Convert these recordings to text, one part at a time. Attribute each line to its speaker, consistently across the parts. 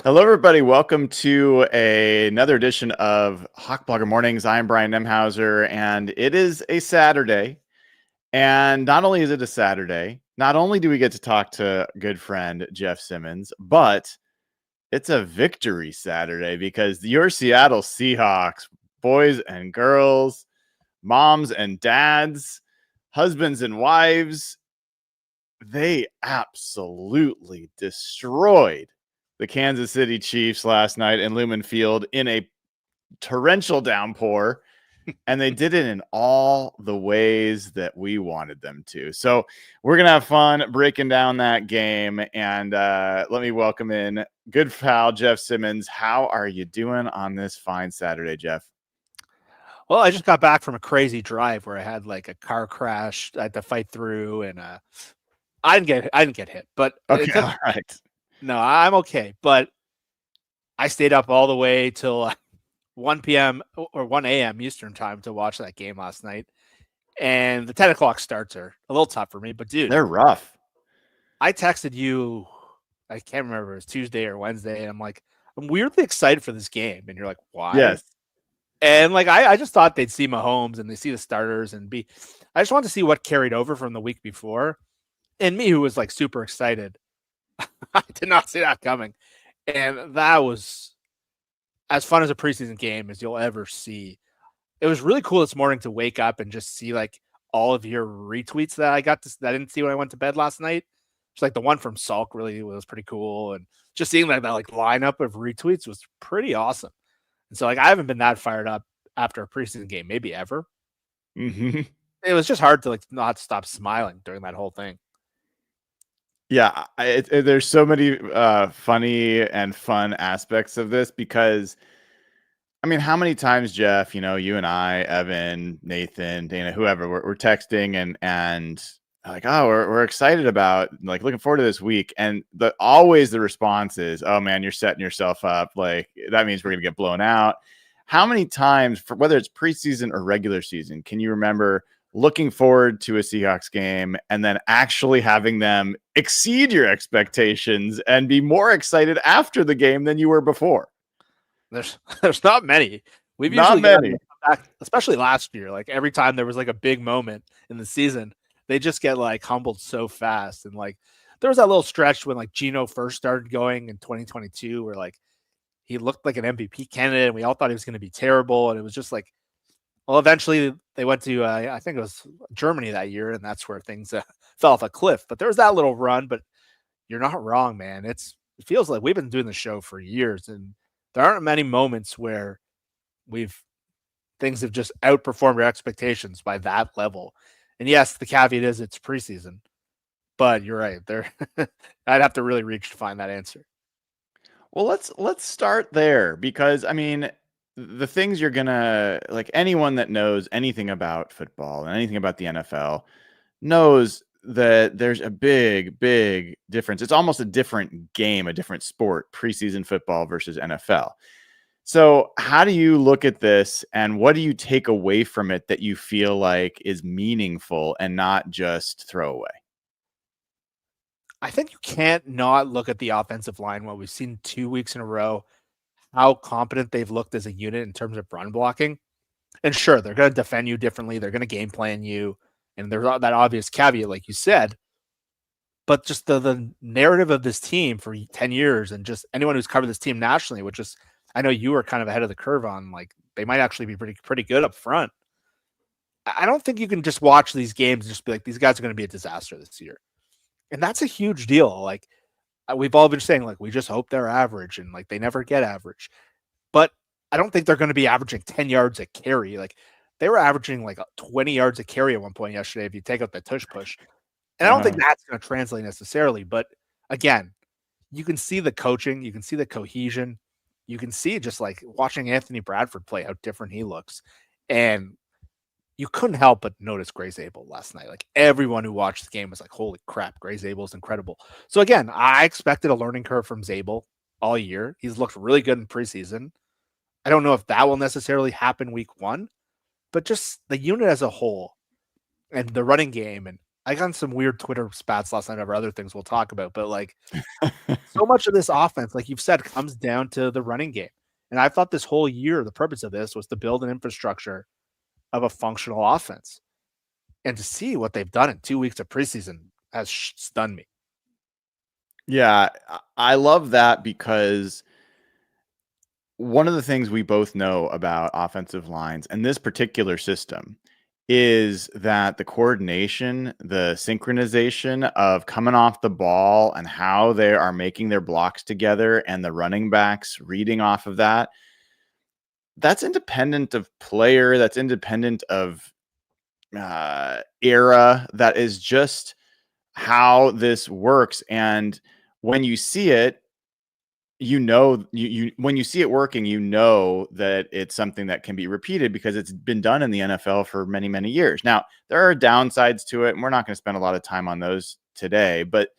Speaker 1: Hello, everybody. Welcome to another edition of Hawk Blogger Mornings. I'm Brian Nemhauser, and it is a Saturday. And not only is it a Saturday, not only do we get to talk to good friend Jeff Simmons, but it's a victory Saturday because your Seattle Seahawks, boys and girls, moms and dads, husbands and wives, they absolutely destroyed the Kansas City Chiefs last night in Lumen Field in a torrential downpour, and they did it in all the ways that we wanted them to. So we're going to have fun breaking down that game, and let me welcome in good pal Jeff Simmons. How are you doing on this fine Saturday, Jeff?
Speaker 2: Well, I just got back from a crazy drive where I had like a car crash I had to fight through, and I didn't get hit, but it
Speaker 1: Okay,
Speaker 2: took
Speaker 1: all right.
Speaker 2: no, I'm okay. But I stayed up all the way till 1 p.m. or 1 a.m. Eastern time to watch that game last night. And the 10 o'clock starts are a little tough for me. But dude,
Speaker 1: They're rough.
Speaker 2: I texted you, I can't remember, it was Tuesday or Wednesday, and I'm like, I'm weirdly excited for this game. And you're like, why?
Speaker 1: Yes.
Speaker 2: And like I just thought they'd see Mahomes and they see the starters and I just wanted to see what carried over from the week before. And me, who was like super excited, I did not see that coming. And that was as fun as a preseason game as you'll ever see. It was really cool this morning to wake up and just see like all of your retweets that that I didn't see when I went to bed last night. It's like the one from Salk really was pretty cool. And just seeing that like lineup of retweets was pretty awesome. And so like I haven't been that fired up after a preseason game, maybe ever.
Speaker 1: Mm-hmm.
Speaker 2: It was just hard to like not stop smiling during that whole thing.
Speaker 1: Yeah, there's so many funny and fun aspects of this because, I mean, how many times, Jeff, you and I, Evan, Nathan, Dana, whoever, we're texting and like, oh, we're excited about, like, looking forward to this week. And always the response is, oh, man, you're setting yourself up. Like, that means we're going to get blown out. How many times, whether it's preseason or regular season, can you remember looking forward to a Seahawks game and then actually having them exceed your expectations and be more excited after the game than you were before?
Speaker 2: There's not many. We've
Speaker 1: Not
Speaker 2: usually gotten
Speaker 1: many.
Speaker 2: them back, especially last year. Like every time there was like a big moment in the season, they just get like humbled so fast. And like there was that little stretch when like Geno first started going in 2022 where like he looked like an MVP candidate and we all thought he was going to be terrible. And it was just like, well, eventually they went to, I think it was Germany that year. And that's where things fell off a cliff. But there was that little run. But you're not wrong, man. It feels like we've been doing the show for years. And there aren't many moments where we've things have just outperformed our expectations by that level. And yes, the caveat is it's preseason, but you're right. There, I'd have to really reach to find that answer.
Speaker 1: Well, let's start there because, I mean, the things you're gonna, like, anyone that knows anything about football and anything about the NFL knows that there's a big difference. It's almost a different game, a different sport, preseason football versus NFL. So how do you look at this and what do you take away from it that you feel like is meaningful and not just throwaway?
Speaker 2: I think you can't not look at the offensive line. What we've seen 2 weeks in a row, how competent they've looked as a unit in terms of run blocking. And sure, they're going to defend you differently. They're going to game plan you. And there's that obvious caveat, like you said. But just the narrative of this team for 10 years and just anyone who's covered this team nationally, which is, I know you were kind of ahead of the curve on, like, they might actually be pretty good up front. I don't think you can just watch these games and just be like, these guys are going to be a disaster this year. And that's a huge deal. Like, we've all been saying, like, we just hope they're average and like they never get average. But I don't think they're going to be averaging 10 yards a carry. Like, they were averaging like 20 yards a carry at one point yesterday if you take out the tush push. And I don't think that's going to translate necessarily. But again, you can see the coaching, you can see the cohesion, you can see just like watching Anthony Bradford play how different he looks. And you couldn't help but notice Gray Zabel last night. Like everyone who watched the game was like, holy crap, Gray Zabel is incredible. So again, I expected a learning curve from Zabel all year. He's looked really good in preseason. I don't know if that will necessarily happen week one, but just the unit as a whole and the running game. And I got some weird Twitter spats last night over other things we'll talk about, but like so much of this offense, like you've said, comes down to the running game. And I thought this whole year, the purpose of this was to build an infrastructure of a functional offense. And to see what they've done in 2 weeks of preseason has stunned me.
Speaker 1: Yeah, I love that because one of the things we both know about offensive lines and this particular system is that the coordination, the synchronization of coming off the ball and how they are making their blocks together and the running backs reading off of that, that's independent of player, that's independent of era, that is just how this works. And when you see it, you when you see it working, you know that it's something that can be repeated because it's been done in the NFL for many, many years. Now, there are downsides to it, and we're not going to spend a lot of time on those today. But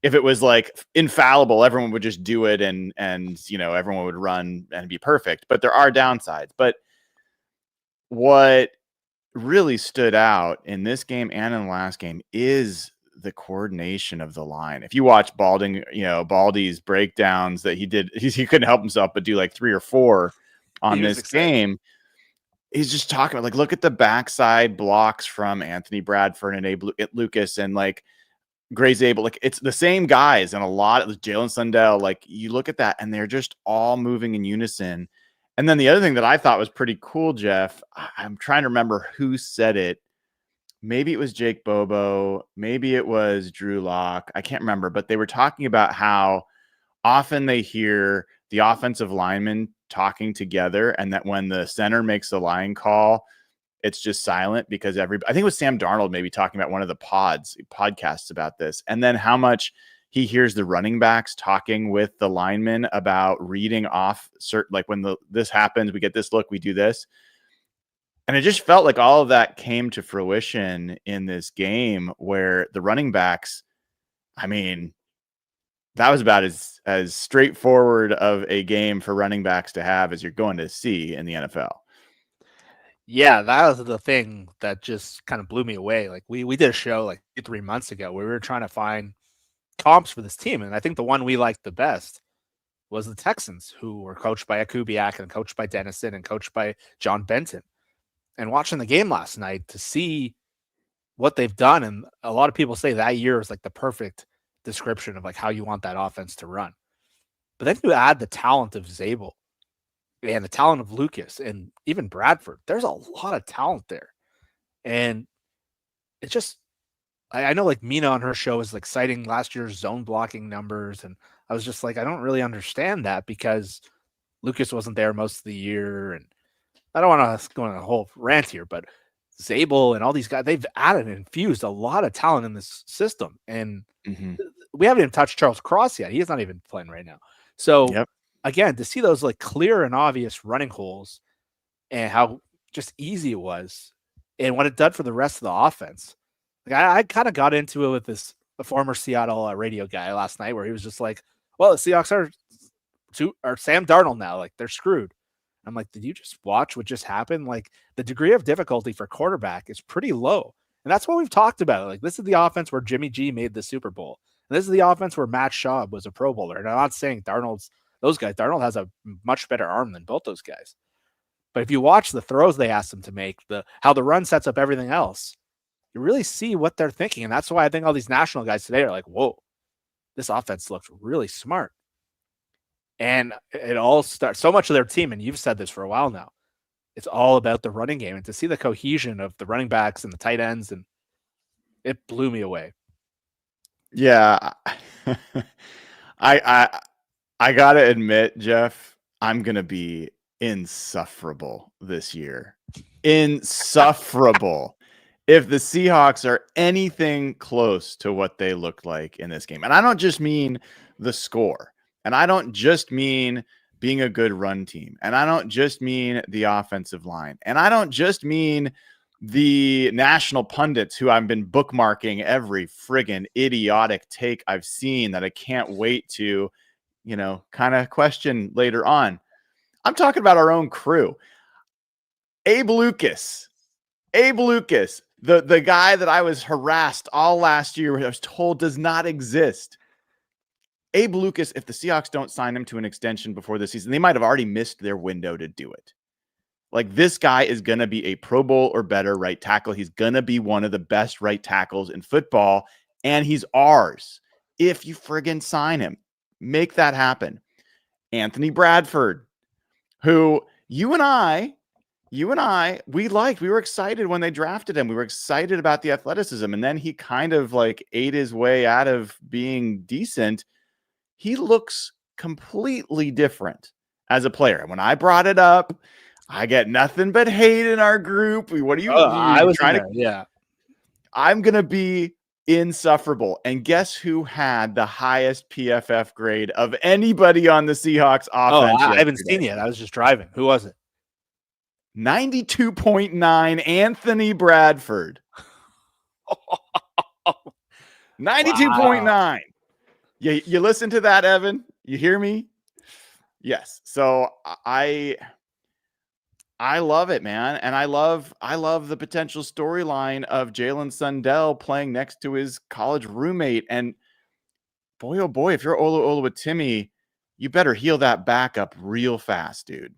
Speaker 1: if it was like infallible, everyone would just do it and everyone would run and be perfect. But there are downsides. But what really stood out in this game and in the last game is the coordination of the line. If you watch Baldy's breakdowns that he did, he couldn't help himself but do like 3 or 4 on this game. He's just talking about, like, look at the backside blocks from Anthony Bradford and Abe Lucas and like Gray's Abel. Like, it's the same guys and a lot of Jalen Sundell. Like, you look at that and they're just all moving in unison. And then the other thing that I thought was pretty cool, Jeff, I'm trying to remember who said it. Maybe it was Jake Bobo. Maybe it was Drew Lock. I can't remember, but they were talking about how often they hear the offensive linemen talking together and that when the center makes the line call, it's just silent because I think it was Sam Darnold maybe talking about one of the podcasts about this. And then how much he hears the running backs talking with the linemen about reading off certain, like when this happens, we get this look, we do this. And it just felt like all of that came to fruition in this game where the running backs, I mean, that was about as straightforward of a game for running backs to have as you're going to see in the NFL.
Speaker 2: Yeah, that was the thing that just kind of blew me away. Like we did a show like 3 months ago where we were trying to find comps for this team. And I think the one we liked the best was the Texans, who were coached by Akubiak and coached by Dennison and coached by John Benton. And watching the game last night to see what they've done, and a lot of people say that year is like the perfect description of like how you want that offense to run. But then you add the talent of Zabel and the talent of Lucas and even Bradford. There's a lot of talent there. And it's just, I know like Mina on her show is like citing last year's zone blocking numbers. And I was just like, I don't really understand that because Lucas wasn't there most of the year. And I don't want to go on a whole rant here, but Zabel and all these guys, they've added and infused a lot of talent in this system. And we haven't even touched Charles Cross yet. He's not even playing right now. So again, to see those like clear and obvious running holes and how just easy it was and what it did for the rest of the offense. Like I kind of got into it with the former Seattle radio guy last night where he was just like, well, the Seahawks are Sam Darnold now. Like they're screwed. I'm like, did you just watch what just happened? Like the degree of difficulty for quarterback is pretty low. And that's what we've talked about. Like this is the offense where Jimmy G made the Super Bowl. And this is the offense where Matt Schaub was a Pro Bowler. And I'm not saying those guys. Darnold has a much better arm than both those guys. But if you watch the throws they asked them to make, how the run sets up everything else, you really see what they're thinking. And that's why I think all these national guys today are like, whoa, this offense looks really smart. And it all starts so much of their team, and you've said this for a while now, it's all about the running game. And to see the cohesion of the running backs and the tight ends, and it blew me away.
Speaker 1: Yeah. I gotta admit, Jeff, I'm gonna be insufferable this year. Insufferable. If the Seahawks are anything close to what they looked like in this game. And I don't just mean the score. And I don't just mean being a good run team. And I don't just mean the offensive line. And I don't just mean the national pundits who I've been bookmarking every friggin' idiotic take I've seen that I can't wait to, kind of question later on. I'm talking about our own crew. Abe Lucas, the guy that I was harassed all last year, I was told does not exist. Abe Lucas, if the Seahawks don't sign him to an extension before the season, they might have already missed their window to do it. Like, this guy is going to be a Pro Bowl or better right tackle. He's going to be one of the best right tackles in football, and he's ours if you friggin' sign him. Make that happen. Anthony Bradford, who you and I, we liked. We were excited when they drafted him. We were excited about the athleticism, and then he kind of like ate his way out of being decent. He looks completely different as a player. And when I brought it up, I get nothing but hate in our group. What are you?
Speaker 2: I was
Speaker 1: trying
Speaker 2: in there, yeah.
Speaker 1: I'm gonna be insufferable. And guess who had the highest PFF grade of anybody on the Seahawks offense?
Speaker 2: I haven't seen yet. I was just driving. Who was it?
Speaker 1: 92.9 Anthony Bradford. 92.9. Wow. You listen to that, Evan? You hear me? Yes. So I love it, man. And I love the potential storyline of Jalen Sundell playing next to his college roommate. And boy, oh boy, if you're Olu Oluwatimi, you better heal that back up real fast, dude.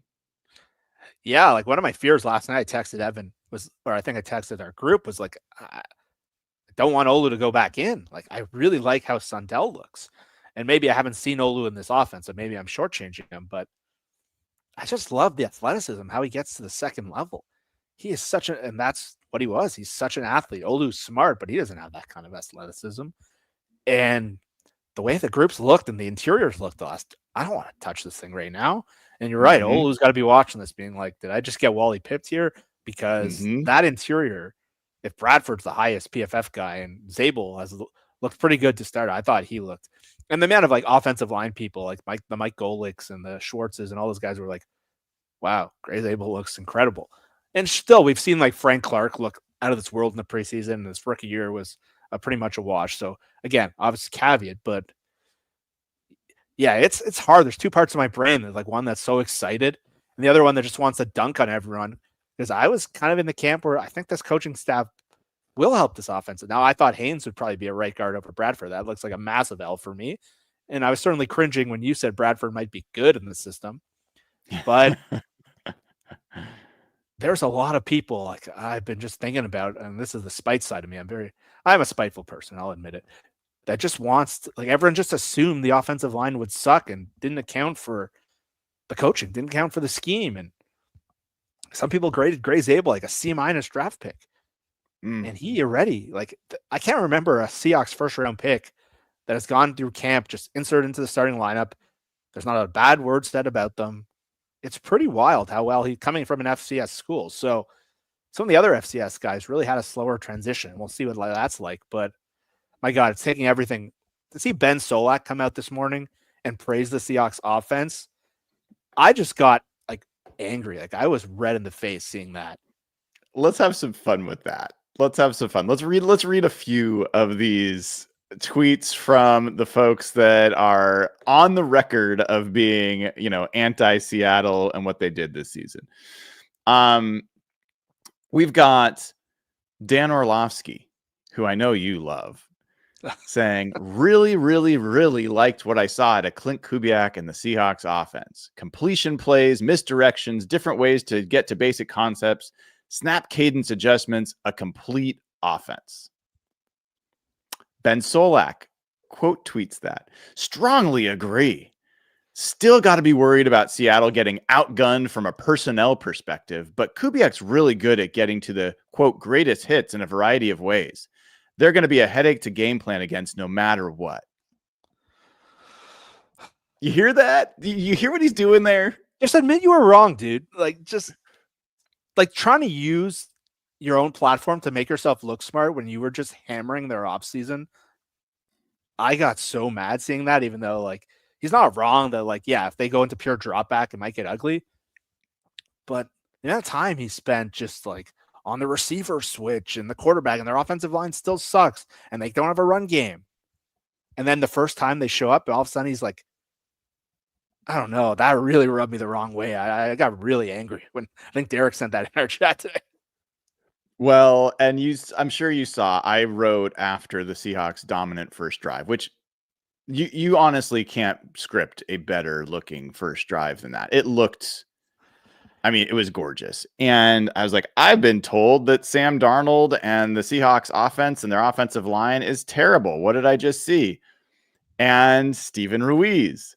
Speaker 2: Yeah, like one of my fears last night, I texted Evan, or I think I texted our group, was like, I don't want Olu to go back in. Like, I really like how Sundell looks. And maybe I haven't seen Olu in this offense, so maybe I'm shortchanging him, but I just love the athleticism, how he gets to the second level. He is and that's what he was. He's such an athlete. Olu's smart, but he doesn't have that kind of athleticism. And the way the groups looked and the interiors looked last, I don't want to touch this thing right now. And you're right. Olu's got to be watching this being like, did I just get Wally pipped here? Because that interior, if Bradford's the highest PFF guy and Zabel has looked pretty good to start, I thought he looked. And the amount of like offensive line people, like the Mike Golicks and the Schwartzes and all those guys were like, wow, Gray Zabel looks incredible. And still, we've seen like Frank Clark look out of this world in the preseason. And his rookie year was pretty much a wash. So again, obviously caveat, but yeah, it's hard. There's two parts of my brain. There's like one that's so excited and the other one that just wants to dunk on everyone. Because I was kind of in the camp where I think this coaching staff will help this offense. Now, I thought Haynes would probably be a right guard over Bradford. That looks like a massive L for me. And I was certainly cringing when you said Bradford might be good in the system. But there's a lot of people like I've been just thinking about, and this is the spite side of me. I'm a spiteful person, I'll admit it, that just wants to, like, everyone just assumed the offensive line would suck and didn't account for the coaching, didn't account for the scheme. And some people graded Gray Zabel like a C- draft pick. And he already, like, I can't remember a Seahawks first round pick that has gone through camp, just inserted into the starting lineup. There's not a bad word said about them. It's pretty wild how well he's coming from an FCS school. So some of the other FCS guys really had a slower transition. We'll see what that's like. But my God, it's taking everything. To see Ben Solak come out this morning and praise the Seahawks offense, I just got like angry. Like, I was red in the face seeing that.
Speaker 1: Let's have some fun with that. Let's have some fun. Let's read a few of these tweets from the folks that are on the record of being, anti-Seattle and what they did this season. We've got Dan Orlovsky, who I know you love, saying, really, really, really liked what I saw at a Clint Kubiak and the Seahawks offense. Completion plays, misdirections, different ways to get to basic concepts, snap cadence adjustments, a complete offense. Ben Solak quote tweets that. Strongly agree. Still got to be worried about Seattle getting outgunned from a personnel perspective, but Kubiak's really good at getting to the, quote, greatest hits in a variety of ways. They're going to be a headache to game plan against no matter what. You hear that? You hear what he's doing there?
Speaker 2: Just admit you were wrong, dude. Like, just like trying to use your own platform to make yourself look smart when you were just hammering their off season. I got so mad seeing that, even though like he's not wrong that like, yeah, if they go into pure drop back, it might get ugly. But the amount of time he spent just like on the receiver switch and the quarterback and their offensive line still sucks and they don't have a run game. And then the first time they show up, all of a sudden he's like, I don't know. That really rubbed me the wrong way. I got really angry when I think Derek sent that in our chat today.
Speaker 1: Well, and I'm sure you saw, I wrote after the Seahawks dominant first drive, which you honestly can't script a better looking first drive than that. It looked, I mean, it was gorgeous. And I was like, I've been told that Sam Darnold and the Seahawks offense and their offensive line is terrible. What did I just see? And Steven Ruiz,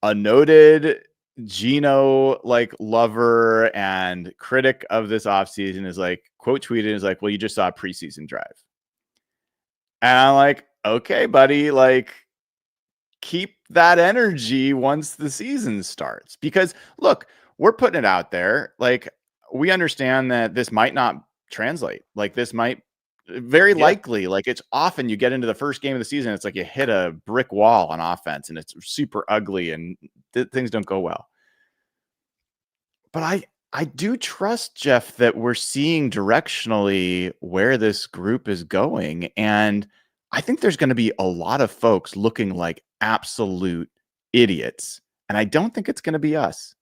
Speaker 1: a noted Geno lover and critic of this offseason, is like, quote tweeted, is like, well, you just saw a preseason drive. And I'm like, okay, buddy, like, keep that energy once the season starts. Because look, we're putting it out there. Like, we understand that this might not translate. Like, this might very likely, like, it's often you get into the first game of the season, it's like you hit a brick wall on offense and it's super ugly and things don't go well. But I do trust, Jeff, that we're seeing directionally where this group is going. And I think there's going to be a lot of folks looking like absolute idiots. And I don't think it's going to be us.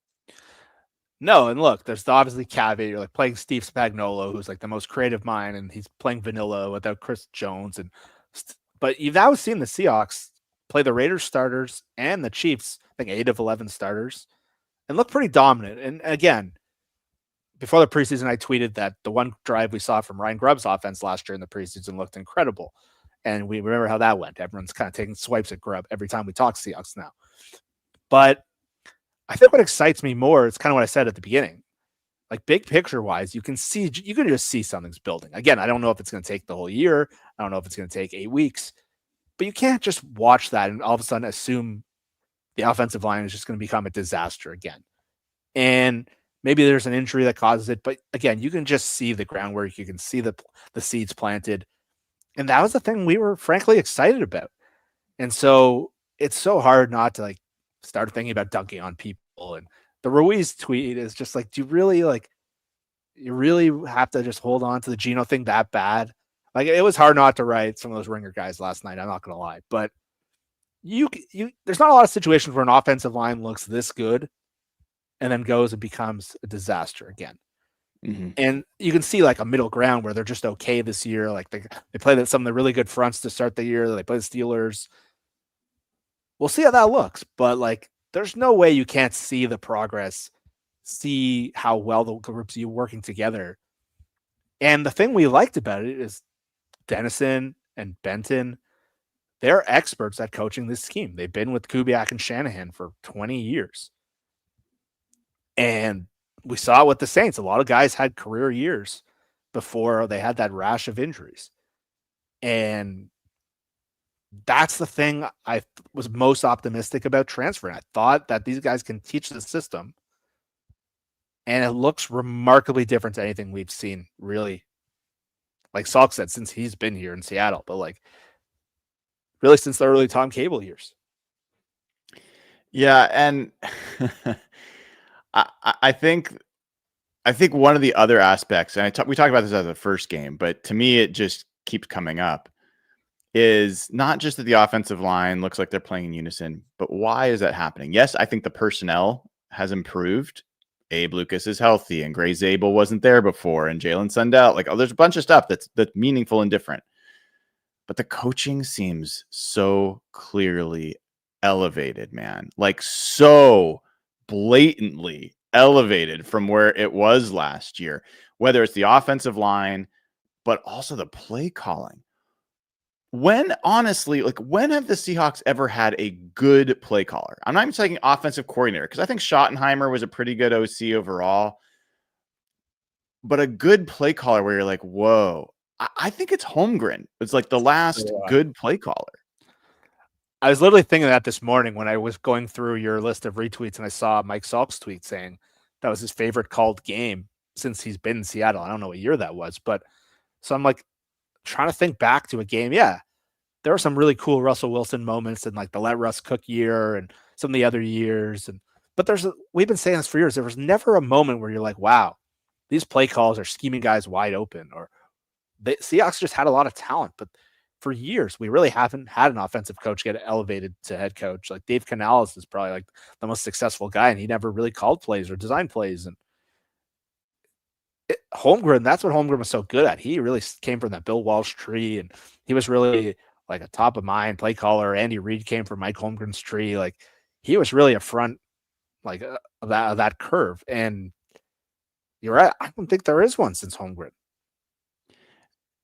Speaker 2: No, and look, there's the obviously caveat. You're like playing Steve Spagnuolo, who's like the most creative mind, and he's playing vanilla without Chris Jones. But you've now seen the Seahawks play the Raiders starters and the Chiefs, I think 8 of 11 starters, and look pretty dominant. And again, before the preseason, I tweeted that the one drive we saw from Ryan Grubb's offense last year in the preseason looked incredible. And we remember how that went. Everyone's kind of taking swipes at Grubb every time we talk Seahawks now. But I think what excites me more is kind of what I said at the beginning. Like big picture wise, you can just see something's building. Again, I don't know if it's going to take the whole year. I don't know if it's going to take 8 weeks, but you can't just watch that and all of a sudden assume the offensive line is just going to become a disaster again. And maybe there's an injury that causes it, but again, you can just see the groundwork. You can see the seeds planted. And that was the thing we were frankly excited about. And so it's so hard not to like start thinking about dunking on people. And the Ruiz tweet is just like, you really have to just hold on to the Geno thing that bad? Like it was hard not to write some of those ringer guys last night. I'm not going to lie, but there's not a lot of situations where an offensive line looks this good and then goes and becomes a disaster again. Mm-hmm. And you can see like a middle ground where they're just okay this year. Like they played some of the really good fronts to start the year. They play the Steelers. We'll see how that looks, but like there's no way you can't see the progress, see how well the groups you working together. And the thing we liked about it is Dennison and Benton, they're experts at coaching this scheme. They've been with Kubiak and Shanahan for 20 years. And we saw it with the Saints. A lot of guys had career years before they had that rash of injuries. And that's the thing I was most optimistic about transferring. I thought that these guys can teach the system. And it looks remarkably different to anything we've seen, really. Like Salk said, since he's been here in Seattle, but like really since the early Tom Cable years.
Speaker 1: Yeah, and I think one of the other aspects, and we talked about this as the first game, but to me it just keeps coming up, is not just that the offensive line looks like they're playing in unison, but why is that happening? Yes, I think the personnel has improved. Abe Lucas is healthy, and Gray Zabel wasn't there before, and Jalen Sundell. Like, there's a bunch of stuff that's meaningful and different. But the coaching seems so clearly elevated, man. Like, so blatantly elevated from where it was last year, whether it's the offensive line, but also the play calling. Honestly, when have the Seahawks ever had a good play caller? I'm not even saying offensive coordinator, because I think Schottenheimer was a pretty good OC overall. But a good play caller where you're like, whoa, I think it's Holmgren. It's like the last good play caller.
Speaker 2: I was literally thinking that this morning when I was going through your list of retweets and I saw Mike Salk's tweet saying that was his favorite called game since he's been in Seattle. I don't know what year that was, but so I'm like trying to think back to a game. Yeah, there were some really cool Russell Wilson moments and like the Let Russ Cook year and some of the other years. But we've been saying this for years. There was never a moment where you're like, wow, these play calls are scheming guys wide open, or the Seahawks just had a lot of talent. But for years, we really haven't had an offensive coach get elevated to head coach. Like Dave Canales is probably like the most successful guy, and he never really called plays or designed plays. And Holmgren, that's what Holmgren was so good at. He really came from that Bill Walsh tree, and he was really like a top of mind play caller. Andy Reid came from Mike Holmgren's tree. Like he was really a front like of that curve. And you're right. I don't think there is one since Holmgren.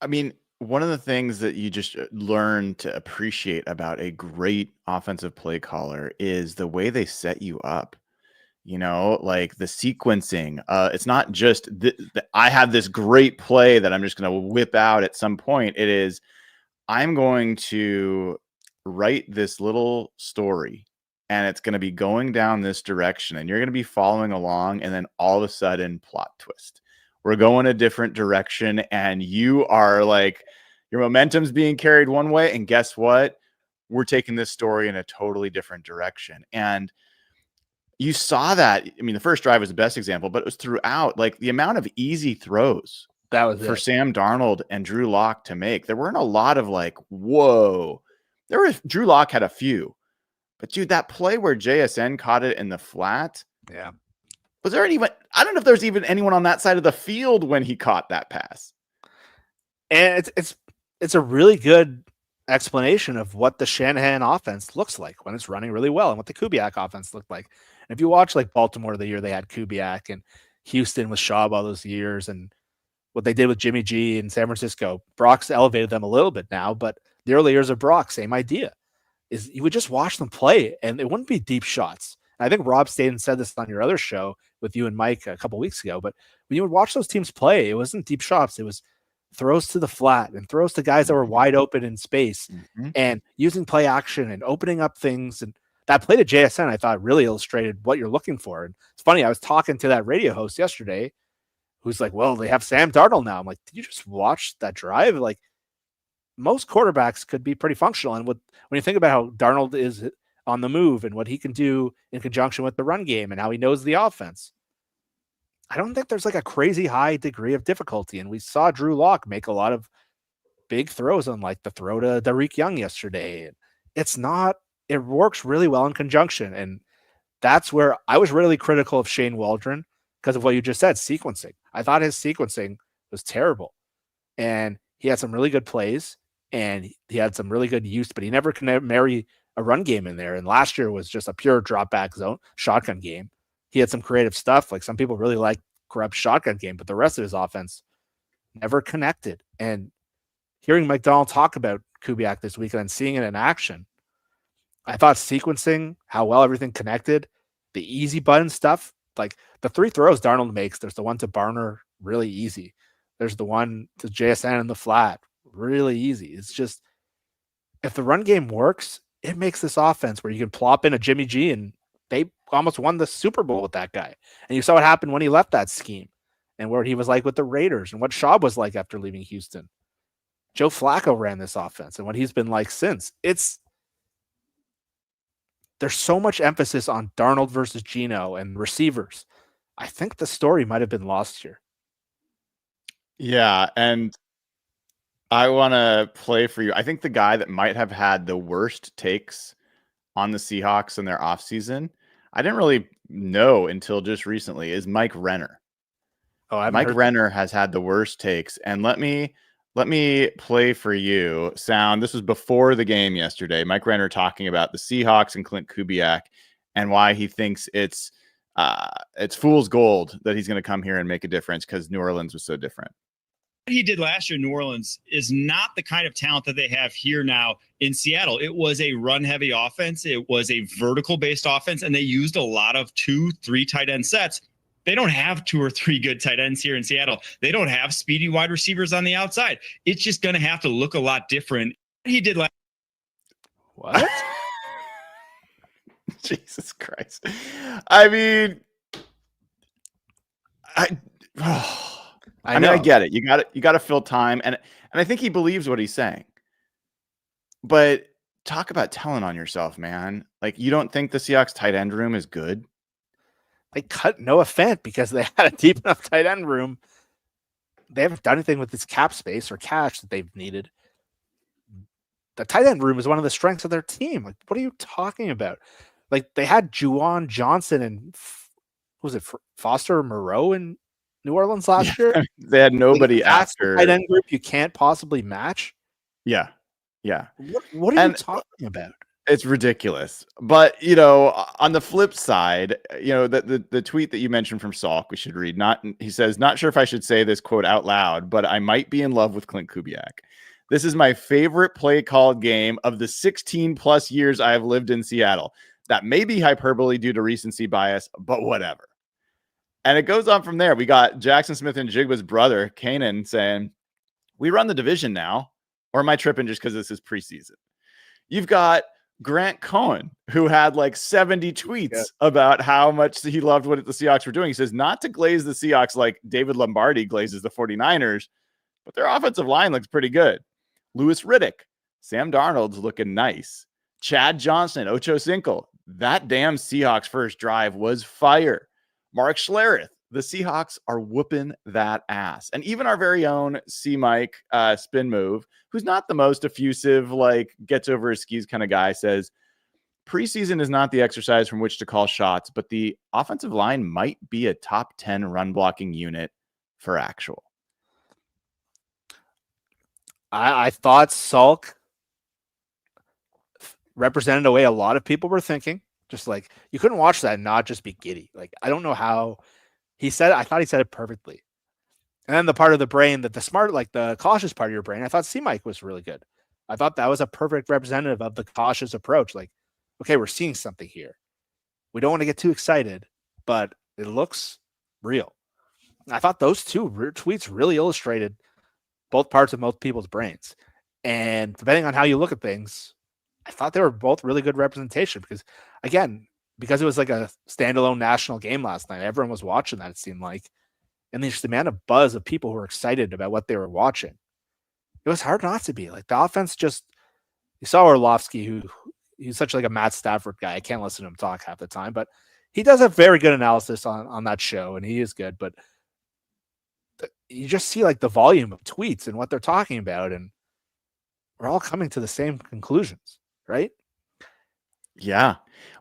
Speaker 1: I mean, one of the things that you just learn to appreciate about a great offensive play caller is the way they set you up. You know, like the sequencing. It's not just I have this great play that I'm just going to whip out at some point. It is, I'm going to write this little story and it's going to be going down this direction and you're going to be following along. And then all of a sudden, plot twist. We're going a different direction and you are like, your momentum's being carried one way. And guess what? We're taking this story in a totally different direction. And you saw that. I mean, the first drive was the best example, but it was throughout. Like the amount of easy throws
Speaker 2: that was
Speaker 1: for Sam Darnold and Drew Lock to make. There weren't a lot of like, whoa. Drew Lock had a few, but dude, that play where JSN caught it in the flat.
Speaker 2: Yeah.
Speaker 1: Was there anyone? I don't know if there's even anyone on that side of the field when he caught that pass.
Speaker 2: And it's a really good explanation of what the Shanahan offense looks like when it's running really well and what the Kubiak offense looked like. And if you watch like Baltimore the year they had Kubiak and Houston with Schaub all those years and what they did with Jimmy G in San Francisco, Brock's elevated them a little bit now, but the early years of Brock, same idea, is you would just watch them play and it wouldn't be deep shots. And I think Rob Staten said this on your other show with you and Mike a couple weeks ago, but when you would watch those teams play, it wasn't deep shots. It was throws to the flat and throws to guys that were wide open in space and using play action and opening up things. And that play to JSN, I thought really illustrated what you're looking for. And it's funny, I was talking to that radio host yesterday who's like, well, they have Sam Darnold now. I'm like, did you just watch that drive? Like most quarterbacks could be pretty functional. And when you think about how Darnold is on the move and what he can do in conjunction with the run game and how he knows the offense, I don't think there's like a crazy high degree of difficulty. And we saw Drew Lock make a lot of big throws on like the throw to Derek Young yesterday. It works really well in conjunction. And that's where I was really critical of Shane Waldron because of what you just said, sequencing. I thought his sequencing was terrible. And he had some really good plays and he had some really good use, but he never can marry a run game in there. And last year was just a pure drop back zone shotgun game. He had some creative stuff. Like some people really like corrupt shotgun game, but the rest of his offense never connected. And hearing Mike Donald talk about Kubiak this weekend and seeing it in action, I thought sequencing, how well everything connected, the easy button stuff, like the three throws Darnold makes, there's the one to Barner, really easy. There's the one to JSN in the flat, really easy. It's just, if the run game works, it makes this offense where you can plop in a Jimmy G and they almost won the Super Bowl with that guy. And you saw what happened when he left that scheme and where he was like with the Raiders and what Schaub was like after leaving Houston. Joe Flacco ran this offense and what he's been like since. There's so much emphasis on Darnold versus Geno and receivers. I think the story might have been lost here.
Speaker 1: Yeah, and I want to play for you. I think the guy that might have had the worst takes on the Seahawks in their offseason, I didn't really know until just recently, is Mike Renner. Mike Renner has had the worst takes. And let me play for you sound. This was before the game yesterday. Mike Renner talking about the Seahawks and Clint Kubiak and why he thinks it's fool's gold that he's going to come here and make a difference because New Orleans was so different.
Speaker 3: What he did last year in New Orleans is not the kind of talent that they have here now in Seattle. It was a run-heavy offense. It was a vertical-based offense, and they used a lot of 2-3 tight end sets. They don't have 2 or 3 good tight ends here in Seattle. They don't have speedy wide receivers on the outside. It's just going to have to look a lot different. He did last.
Speaker 2: What?
Speaker 1: Jesus Christ. I mean, I mean, I get it. You got to fill time, and I think he believes what he's saying. But talk about telling on yourself, man. Like, you don't think the Seahawks tight end room is good?
Speaker 2: They cut Noah Fant because they had a deep enough tight end room. They haven't done anything with this cap space or cash that they've needed. The tight end room is one of the strengths of their team. Like, what are you talking about? Like, they had Juwan Johnson and was it Foster Moreau in New Orleans last year?
Speaker 1: They had nobody
Speaker 2: Like, that's
Speaker 1: after.
Speaker 2: the tight end group you can't possibly match.
Speaker 1: Yeah.
Speaker 2: What are you talking about?
Speaker 1: It's ridiculous. But, on the flip side, the tweet that you mentioned from Salk, we should read. He says, not sure if I should say this quote out loud, but I might be in love with Clint Kubiak. This is my favorite play called game of the 16 plus years I have lived in Seattle. That may be hyperbole due to recency bias, but whatever. And it goes on from there. We got Jackson Smith and Jigba's brother, Kanan, saying, we run the division now. Or am I tripping just because this is preseason? You've got Grant Cohen, who had like 70 tweets about how much he loved what the Seahawks were doing. He says, not to glaze the Seahawks like David Lombardi glazes the 49ers, but their offensive line looks pretty good. Louis Riddick, Sam Darnold's looking nice. Chad Johnson, Ocho Cinco, that damn Seahawks first drive was fire. Mark Schlereth, the Seahawks are whooping that ass. And even our very own C-Mike spin move, who's not the most effusive, like gets over his skis kind of guy, says, preseason is not the exercise from which to call shots, but the offensive line might be a top 10 run blocking unit for actual.
Speaker 2: I thought Salk represented a way a lot of people were thinking. Just like, you couldn't watch that and not just be giddy. Like, I don't know how he said it. I thought he said it perfectly. And then the part of the brain that the smart, like the cautious part of your brain, I thought C-Mike was really good. I thought that was a perfect representative of the cautious approach. Like, okay, we're seeing something here. We don't want to get too excited, but it looks real. I thought those two tweets really illustrated both parts of most people's brains. And depending on how you look at things, I thought they were both really good representation because, again, because it was like a standalone national game last night, everyone was watching that, it seemed like. And there's the amount of buzz of people who were excited about what they were watching. It was hard not to be. Like, the offense just, you saw Orlovsky, he's such like a Matt Stafford guy. I can't listen to him talk half the time, but he does a very good analysis on that show, and he is good. But you just see like the volume of tweets and what they're talking about, and we're all coming to the same conclusions, right?
Speaker 1: Yeah.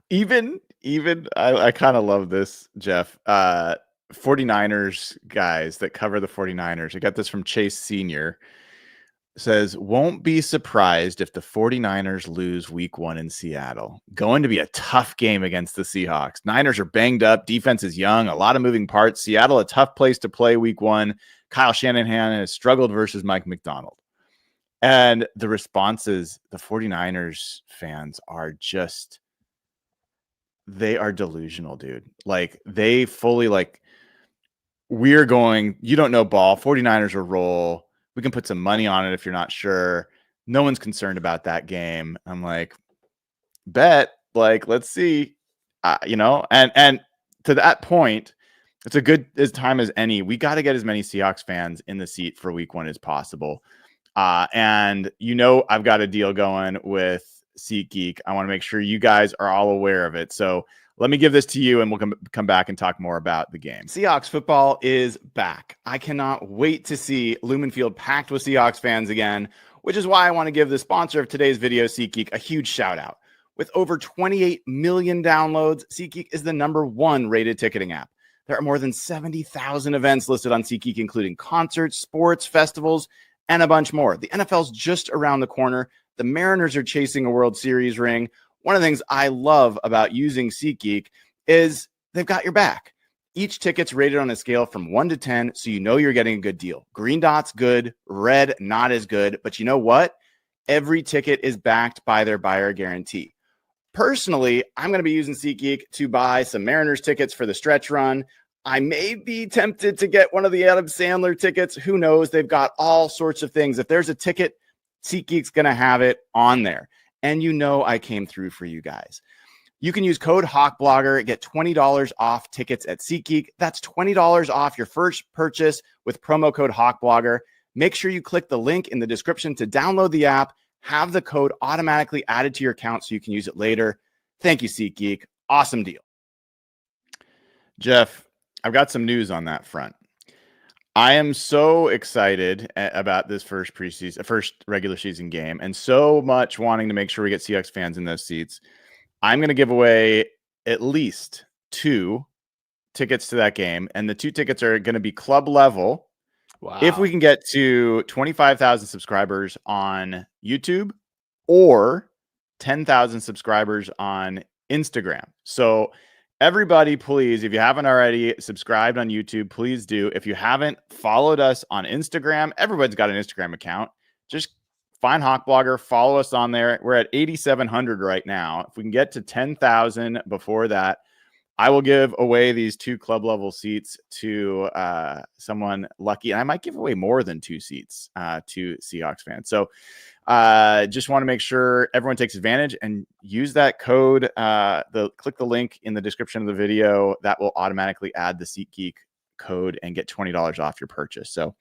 Speaker 1: Even I kind of love this, Jeff. 49ers guys that cover the 49ers. I got this from Chase Sr. Says, won't be surprised if the 49ers lose week 1 in Seattle. Going to be a tough game against the Seahawks. Niners are banged up. Defense is young. A lot of moving parts. Seattle, a tough place to play week 1. Kyle Shanahan has struggled versus Mike McDonald. And the responses, the 49ers fans are just, they are delusional, dude. Like, they fully like, we're going, you don't know ball. 49ers will roll. We can put some money on it if you're not sure. No one's concerned about that game. I'm like, bet, like, let's see, and to that point, it's a good as time as any. We got to get as many Seahawks fans in the seat for week 1 as possible. And I've got a deal going with SeatGeek. I want to make sure you guys are all aware of it. So let me give this to you, and we'll come back and talk more about the game. Seahawks football is back. I cannot wait to see Lumen Field packed with Seahawks fans again, which is why I want to give the sponsor of today's video, SeatGeek, a huge shout out. With over 28 million downloads, SeatGeek is the #1 rated ticketing app. There are more than 70,000 events listed on SeatGeek, including concerts, sports, festivals, and a bunch more. The NFL's just around the corner. The Mariners are chasing a World Series ring. One of the things I love about using SeatGeek is they've got your back. Each ticket's rated on a scale from 1 to 10, so you know you're getting a good deal. Green dot's good, red not as good, but you know what? Every ticket is backed by their buyer guarantee. Personally, I'm going to be using SeatGeek to buy some Mariners tickets for the stretch run. I may be tempted to get one of the Adam Sandler tickets. Who knows? They've got all sorts of things. If there's a ticket, SeatGeek's going to have it on there. And I came through for you guys. You can use code HawkBlogger, get $20 off tickets at SeatGeek. That's $20 off your first purchase with promo code HawkBlogger. Make sure you click the link in the description to download the app. Have the code automatically added to your account so you can use it later. Thank you, SeatGeek. Awesome deal. Jeff, I've got some news on that front. I am so excited about this first regular season game, and so much wanting to make sure we get Seahawks fans in those seats. I'm going to give away at least 2 tickets to that game, and the 2 tickets are going to be club level.
Speaker 2: Wow.
Speaker 1: If we can get to 25,000 subscribers on YouTube or 10,000 subscribers on Instagram. So everybody, please, if you haven't already subscribed on YouTube, please do. If you haven't followed us on Instagram, everybody's got an Instagram account. Just find Hawk Blogger, follow us on there. We're at 8,700 right now. If we can get to 10,000 before that, I will give away these 2 club level seats to someone lucky. And I might give away more than 2 seats to Seahawks fans. So just want to make sure everyone takes advantage and use that code. Click the link in the description of the video. That will automatically add the SeatGeek code and get $20 off your purchase. So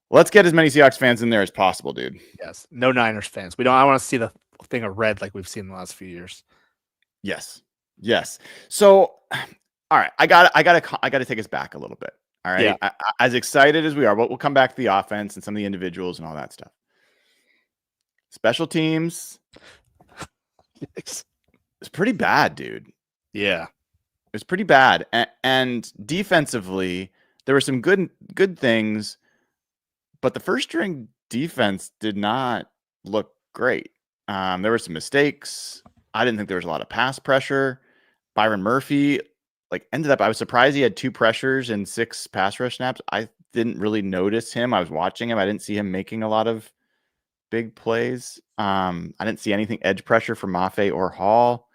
Speaker 1: let's get as many Seahawks fans in there as possible, dude.
Speaker 2: Yes. No Niners fans. I want to see the thing of red like we've seen in the last few years.
Speaker 1: Yes. So, all right, I got to take us back a little bit. All right.
Speaker 2: Yeah.
Speaker 1: As excited as we are, but we'll come back to the offense and some of the individuals and all that stuff. Special teams. It's pretty bad, dude.
Speaker 2: Yeah.
Speaker 1: It's pretty bad. And defensively, there were some good things, but the first string defense did not look great. There were some mistakes. I didn't think there was a lot of pass pressure. Byron Murphy ended up, I was surprised he had 2 pressures and 6 pass rush snaps. I didn't really notice him. I was watching him. I didn't see him making a lot of big plays. I didn't see anything edge pressure from Mafe or Hall.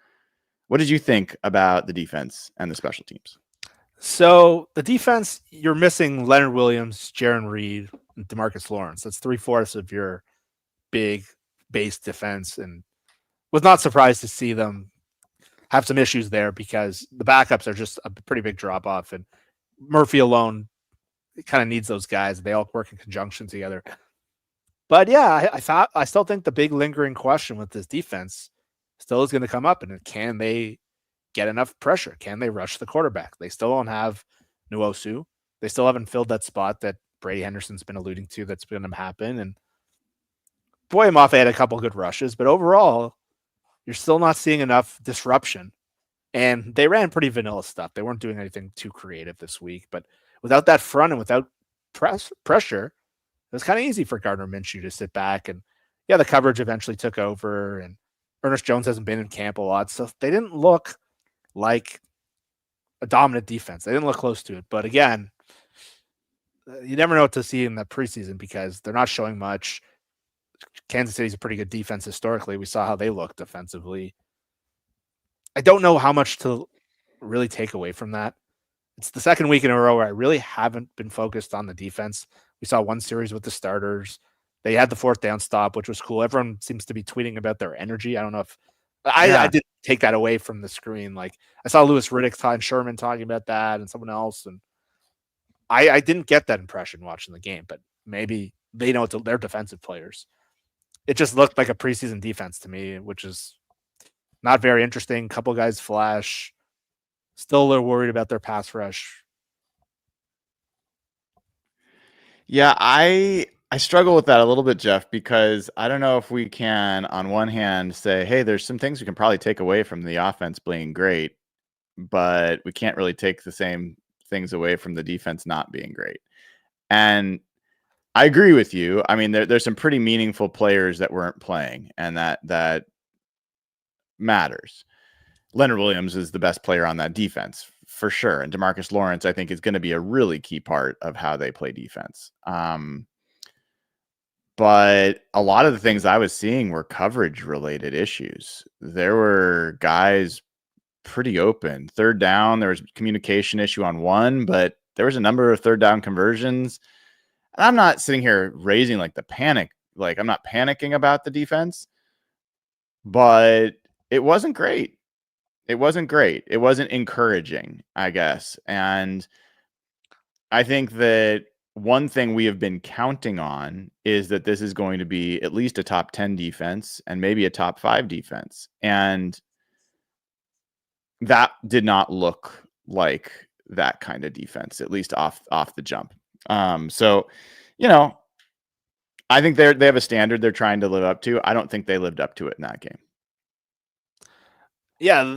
Speaker 1: What did you think about the defense and the special teams?
Speaker 2: So the defense, you're missing Leonard Williams, Jaron Reed, and DeMarcus Lawrence. That's 3/4 of your big base defense, and was not surprised to see them have some issues there because the backups are just a pretty big drop off, and Murphy alone kind of needs those guys. They all work in conjunction together. But yeah, I still think the big lingering question with this defense still is going to come up, and can they get enough pressure? Can they rush the quarterback? They still don't have Nwosu. They still haven't filled that spot that Brady Henderson's been alluding to that's going to happen. And Boye Mafe had a couple good rushes, but overall, you're still not seeing enough disruption. And they ran pretty vanilla stuff. They weren't doing anything too creative this week. But without that front and without pressure, it was kind of easy for Gardner Minshew to sit back. And yeah, the coverage eventually took over. And Ernest Jones hasn't been in camp a lot. So they didn't look like a dominant defense. They didn't look close to it. But again, you never know what to see in the preseason because they're not showing much. Kansas City's a pretty good defense historically. We saw how they looked defensively. I don't know how much to really take away from that. It's the second week in a row where I really haven't been focused on the defense. We saw one series with the starters. They had the 4th down stop, which was cool. Everyone seems to be tweeting about their energy. I don't know if I didn't take that away from the screen. Like I saw Louis Riddick and Sherman talking about that and someone else. And I didn't get that impression watching the game, but maybe they know they're defensive players. It just looked like a preseason defense to me, which is not very interesting. Couple guys flash. Still a little worried about their pass rush.
Speaker 1: Yeah, I struggle with that a little bit, Jeff, because I don't know if we can, on one hand, say, hey, there's some things we can probably take away from the offense being great, but we can't really take the same things away from the defense not being great. And I agree with you. I mean, there's some pretty meaningful players that weren't playing, and that matters. Leonard Williams is the best player on that defense for sure, and DeMarcus Lawrence, I think, is going to be a really key part of how they play defense. But a lot of the things I was seeing were coverage-related issues. There were guys pretty open. 3rd down, there was a communication issue on one, but there was a number of 3rd down conversions. And I'm not sitting here raising the panic. I'm not panicking about the defense, but it wasn't great. It wasn't great. It wasn't encouraging, I guess. And I think that one thing we have been counting on is that this is going to be at least a top 10 defense and maybe a top 5 defense. And that did not look like that kind of defense, at least off the jump. So, I think they have a standard they're trying to live up to. I don't think they lived up to it in that game.
Speaker 2: Yeah,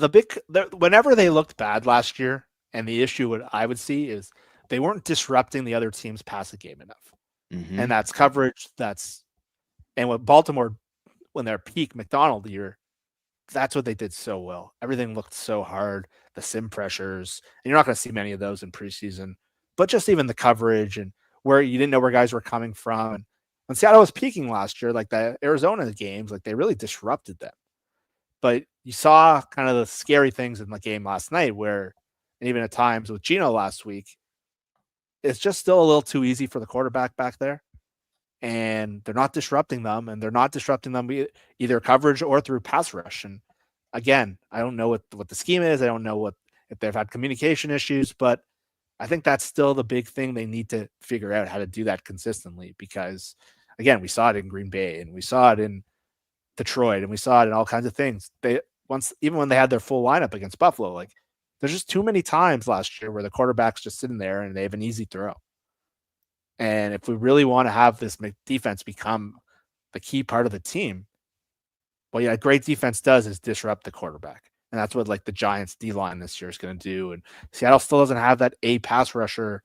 Speaker 2: whenever they looked bad last year, And the issue what I would see is they weren't disrupting the other team's passing game enough.
Speaker 1: Mm-hmm.
Speaker 2: And that's coverage. And what Baltimore, when they're peak McDonald year, that's what they did so well. Everything looked so hard, the sim pressures, and you're not going to see many of those in preseason, but just even the coverage and where you didn't know where guys were coming from. And when Seattle was peaking last year, like the Arizona games, like they really disrupted them. But you saw kind of the scary things in the game last night where, and even at times with Geno last week, it's just still a little too easy for the quarterback back there. And they're not disrupting them, and they're not disrupting them either coverage or through pass rush. And again, I don't know what the scheme is. I don't know if they've had communication issues, but I think that's still the big thing they need to figure out how to do that consistently. Because again, we saw it in Green Bay, and we saw it in Detroit, and we saw it in all kinds of things. Even when they had their full lineup against Buffalo, like there's just too many times last year where the quarterback's just sitting there and they have an easy throw. And if we really want to have this defense become the key part of the team, what great defense does is disrupt the quarterback. And that's what like the Giants D-line this year is going to do. And Seattle still doesn't have that A pass rusher.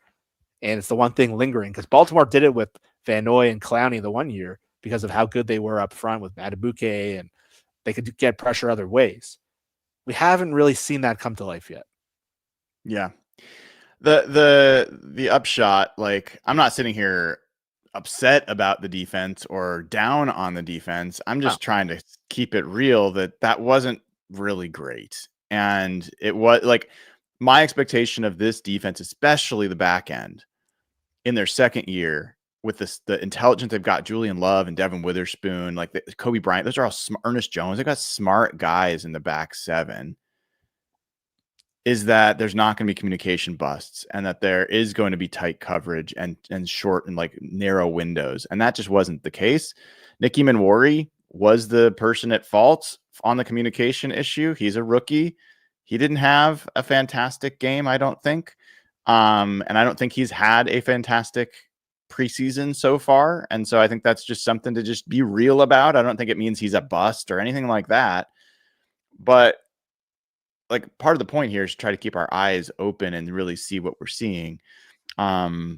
Speaker 2: And it's the one thing lingering because Baltimore did it with Van Noy and Clowney the one year because of how good they were up front with Madubuike, and they could get pressure other ways. We haven't really seen that come to life yet.
Speaker 1: Yeah. The upshot, like I'm not sitting here upset about the defense or down on the defense. I'm just trying to keep it real that wasn't really great. And it was like my expectation of this defense, especially the back end in their second year with the intelligence they've got, Julian Love and Devin Witherspoon, like Kobe Bryant, those are all Ernest Jones. They've got smart guys in the back seven. Is that there's not going to be communication busts and that there is going to be tight coverage and short and like narrow windows. And that just wasn't the case. Nicky Manwari was the person at fault on the communication issue. He's a rookie. He didn't have a fantastic game, I don't think. And I don't think he's had a fantastic preseason so far. And so I think that's just something to just be real about. I don't think it means he's a bust or anything like that. But like part of the point here is to try to keep our eyes open and really see what we're seeing. I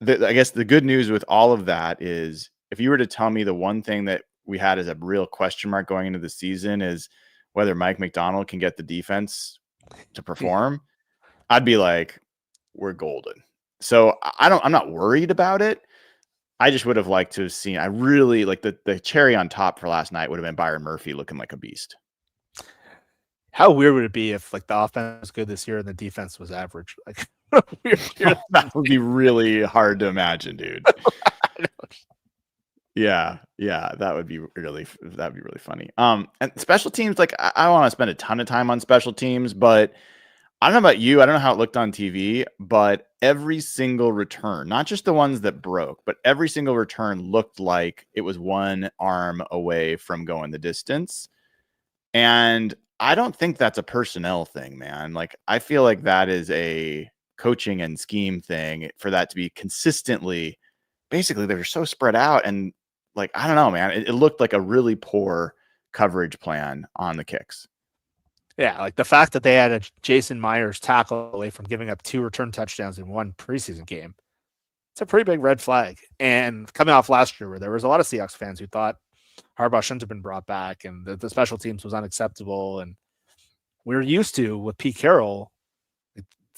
Speaker 1: guess the good news with all of that is if you were to tell me the one thing that we had as a real question mark going into the season is whether Mike McDonald can get the defense to perform, I'd be like, we're golden. So I'm not worried about it. I just would have liked to have seen, I really like the cherry on top for last night would have been Byron Murphy looking like a beast.
Speaker 2: How weird would it be if like the offense was good this year and the defense was average? Like
Speaker 1: that would be really hard to imagine, dude. Yeah, that would be really funny. And special teams, like I don't want to spend a ton of time on special teams, but I don't know about you. I don't know how it looked on TV, but every single return, not just the ones that broke, but every single return looked like it was one arm away from going the distance. And I don't think that's a personnel thing, man. Like, I feel like that is a coaching and scheme thing for that to be consistently, basically, they're so spread out. And like, I don't know, man, it looked like a really poor coverage plan on the kicks.
Speaker 2: Yeah, like the fact that they had a Jason Myers tackle away from giving up 2 return touchdowns in one preseason game, it's a pretty big red flag. And coming off last year where there was a lot of Seahawks fans who thought Harbaugh shouldn't have been brought back and the special teams was unacceptable. And we were used to with Pete Carroll,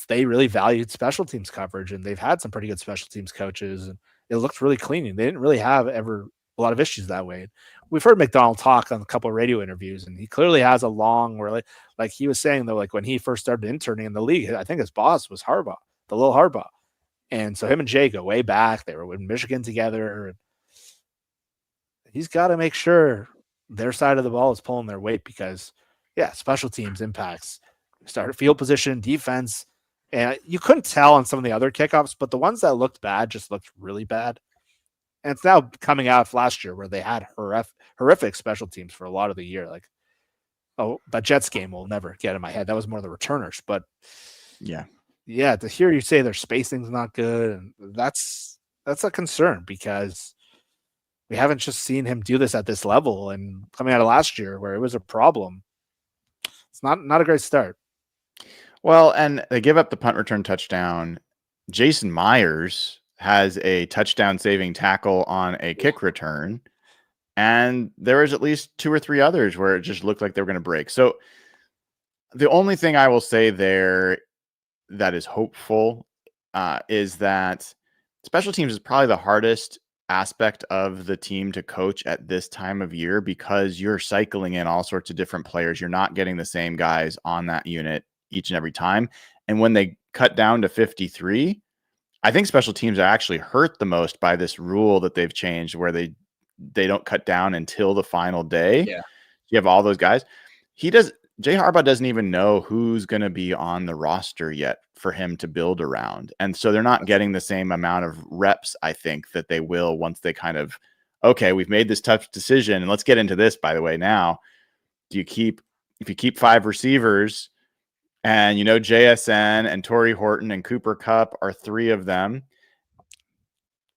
Speaker 2: they really valued special teams coverage, and they've had some pretty good special teams coaches, and it looked really clean. They didn't really have ever a lot of issues that way. We've heard McDonald talk on a couple of radio interviews, and he clearly has a long, like he was saying though, like when he first started interning in the league, I think his boss was Harbaugh, the little Harbaugh. And so him and Jay go way back. They were in Michigan together. And he's got to make sure their side of the ball is pulling their weight because, yeah, special teams impacts start field position, defense. And you couldn't tell on some of the other kickoffs, but the ones that looked bad just looked really bad. And it's now coming out of last year where they had horrific special teams for a lot of the year. Like, oh, that Jets game will never get in my head. That was more the returners. But yeah, to hear you say their spacing's not good, and that's a concern because we haven't just seen him do this at this level. And coming out of last year where it was a problem, it's not a great start.
Speaker 1: Well, and they give up the punt return touchdown. Jason Myers has a touchdown saving tackle on a kick return. And there was at least 2 or 3 others where it just looked like they were going to break. So the only thing I will say there that is hopeful is that special teams is probably the hardest aspect of the team to coach at this time of year because you're cycling in all sorts of different players. You're not getting the same guys on that unit each and every time. And when they cut down to 53, I think special teams are actually hurt the most by this rule that they've changed where they don't cut down until the final day.
Speaker 2: Yeah.
Speaker 1: You have all those guys. Jay Harbaugh doesn't even know who's going to be on the roster yet for him to build around. And so they're not getting the same amount of reps, I think, that they will once they kind of, okay, we've made this tough decision. And let's get into this, by the way, now. If you keep 5 receivers and JSN and Torrey Horton and Cooper Kupp are 3 of them,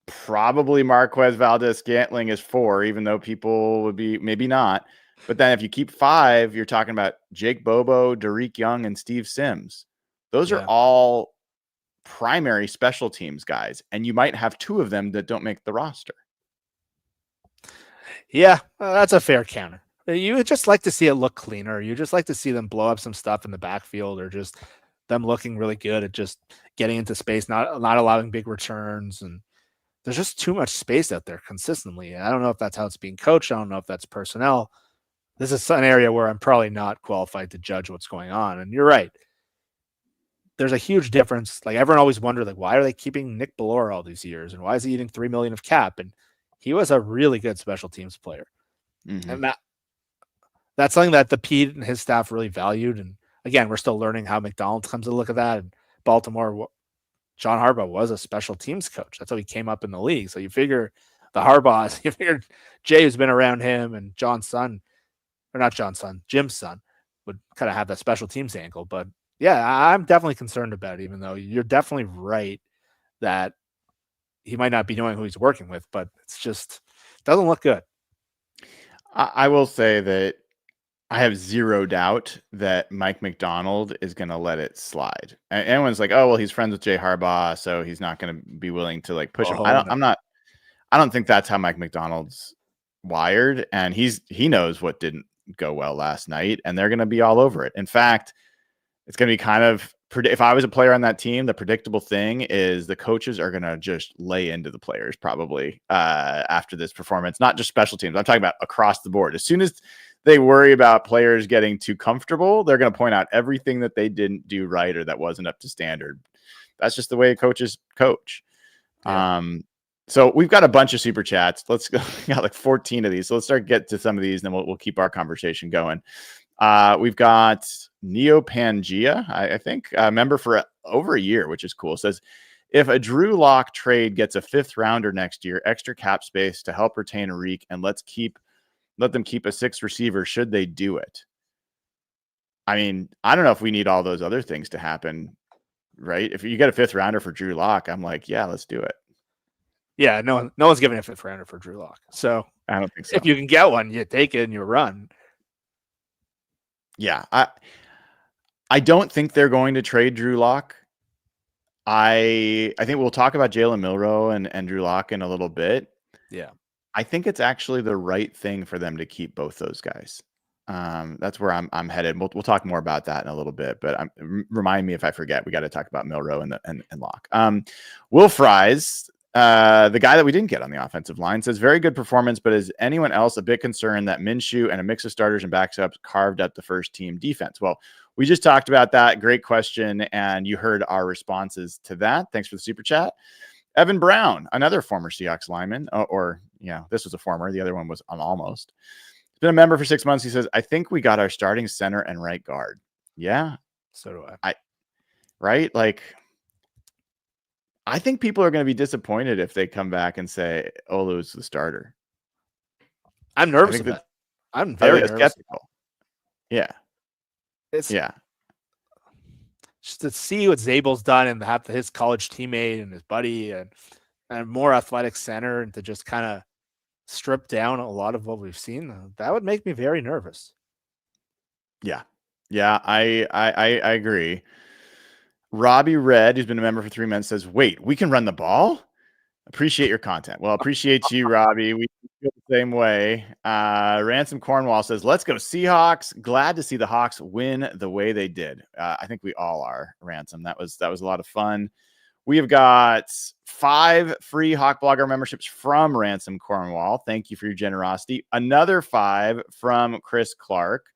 Speaker 1: probably Marquez Valdez-Scantling is 4, even though people would be maybe not. But then if you keep 5, you're talking about Jake Bobo, Derek Young, and Steve Sims. Those are all primary special teams guys, and you might have 2 of them that don't make the roster.
Speaker 2: Yeah, that's a fair counter. You would just like to see it look cleaner. You just like to see them blow up some stuff in the backfield, or just them looking really good at just getting into space, not allowing big returns. And there's just too much space out there consistently. I don't know if that's how it's being coached. I don't know if that's personnel. This is an area where I'm probably not qualified to judge what's going on. And you're right. There's a huge difference. Like, everyone always wondered, like, why are they keeping Nick Bellore all these years? And why is he eating $3 million of cap? And he was a really good special teams player. Mm-hmm. And that's something that the Pete and his staff really valued. And again, we're still learning how McDonald comes to look at that. And Baltimore, John Harbaugh was a special teams coach. That's how he came up in the league. So you figure the Harbaughs, you figure Jay, who's been around him, and Jim's son, would kind of have that special teams angle. But yeah, I'm definitely concerned about it, even though you're definitely right that he might not be knowing who he's working with, but it's just doesn't look good.
Speaker 1: I will say that I have zero doubt that Mike McDonald is going to let it slide. And everyone's like, oh, well, he's friends with Jay Harbaugh, so he's not going to be willing to like push him. I don't think that's how Mike McDonald's wired. And he knows what didn't go well last night, and they're going to be all over it. In fact, it's going to be kind of, if I was a player on that team, the predictable thing is the coaches are going to just lay into the players probably after this performance, not just special teams. I'm talking about across the board. As soon as they worry about players getting too comfortable, they're going to point out everything that they didn't do right or that wasn't up to standard. That's just the way coaches coach. Yeah. So we've got a bunch of super chats. Let's go. We got like 14 of these. So let's start get to some of these, and then we'll keep our conversation going. We've got Neo Pangea, I think, a member for over a year, which is cool. Says, if a Drew Lock trade gets a 5th rounder next year, extra cap space to help retain Arik, and let them keep a 6th receiver, should they do it? I mean, I don't know if we need all those other things to happen, right? If you get a 5th rounder for Drew Lock, I'm like, yeah, let's do it.
Speaker 2: Yeah, no one's giving a 5th rounder for Drew Lock. So
Speaker 1: I don't think so.
Speaker 2: If you can get one, you take it and you run.
Speaker 1: Yeah, I don't think they're going to trade Drew Lock. I think we'll talk about Jalen Milroe and Drew Lock in a little bit.
Speaker 2: Yeah.
Speaker 1: I think it's actually the right thing for them to keep both those guys. That's where I'm headed. We'll talk more about that in a little bit, but remind me if I forget. We got to talk about Milroe and Lock. Will Fries, the guy that we didn't get on the offensive line, says very good performance, but is anyone else a bit concerned that Minshew and a mix of starters and backups carved up the first team defense? Well, we just talked about that. Great question, and you heard our responses to that. Thanks for the super chat. Evan Brown, another former Seahawks lineman, this was a former. The other one was an almost. He's been a member for 6 months. He says, I think we got our starting center and right guard. Yeah.
Speaker 2: So do I.
Speaker 1: Right? Like, I think people are going to be disappointed if they come back and say Olu's the starter.
Speaker 2: I'm nervous about it. I'm very nervous.
Speaker 1: Skeptical. Yeah.
Speaker 2: Yeah. Just to see what Zabel's done and have his college teammate and his buddy and a more athletic center, and to just kind of strip down a lot of what we've seen, that would make me very nervous.
Speaker 1: Yeah. Yeah, I agree. Robbie Red, who's been a member for 3 months, says, "Wait, we can run the ball? Appreciate your content." Well, appreciate you, Robbie. We feel the same way. Ransom Cornwall says, "Let's go Seahawks. Glad to see the Hawks win the way they did." I think we all are, Ransom. That was a lot of fun. We have got 5 free Hawk Blogger memberships from Ransom Cornwall. Thank you for your generosity. Another 5 from Chris Clark.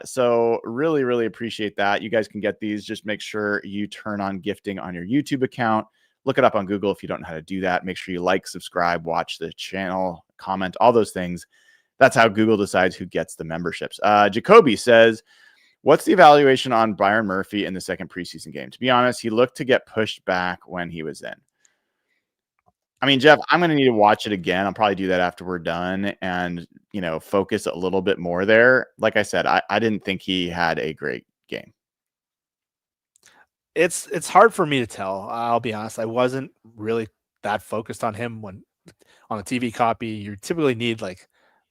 Speaker 1: So really, really appreciate that. You guys can get these. Just make sure you turn on gifting on your YouTube account. Look it up on Google if you don't know how to do that. Make sure you like, subscribe, watch the channel, comment, all those things. That's how Google decides who gets the memberships. Jacoby says, "What's the evaluation on Byron Murphy in the second preseason game?" To be honest, he looked to get pushed back when he was in. I mean, Jeff, I'm going to need to watch it again. I'll probably do that after we're done and, focus a little bit more there. Like I said, I didn't think he had a great game.
Speaker 2: It's hard for me to tell. I'll be honest. I wasn't really that focused on him when on the TV copy. You typically need like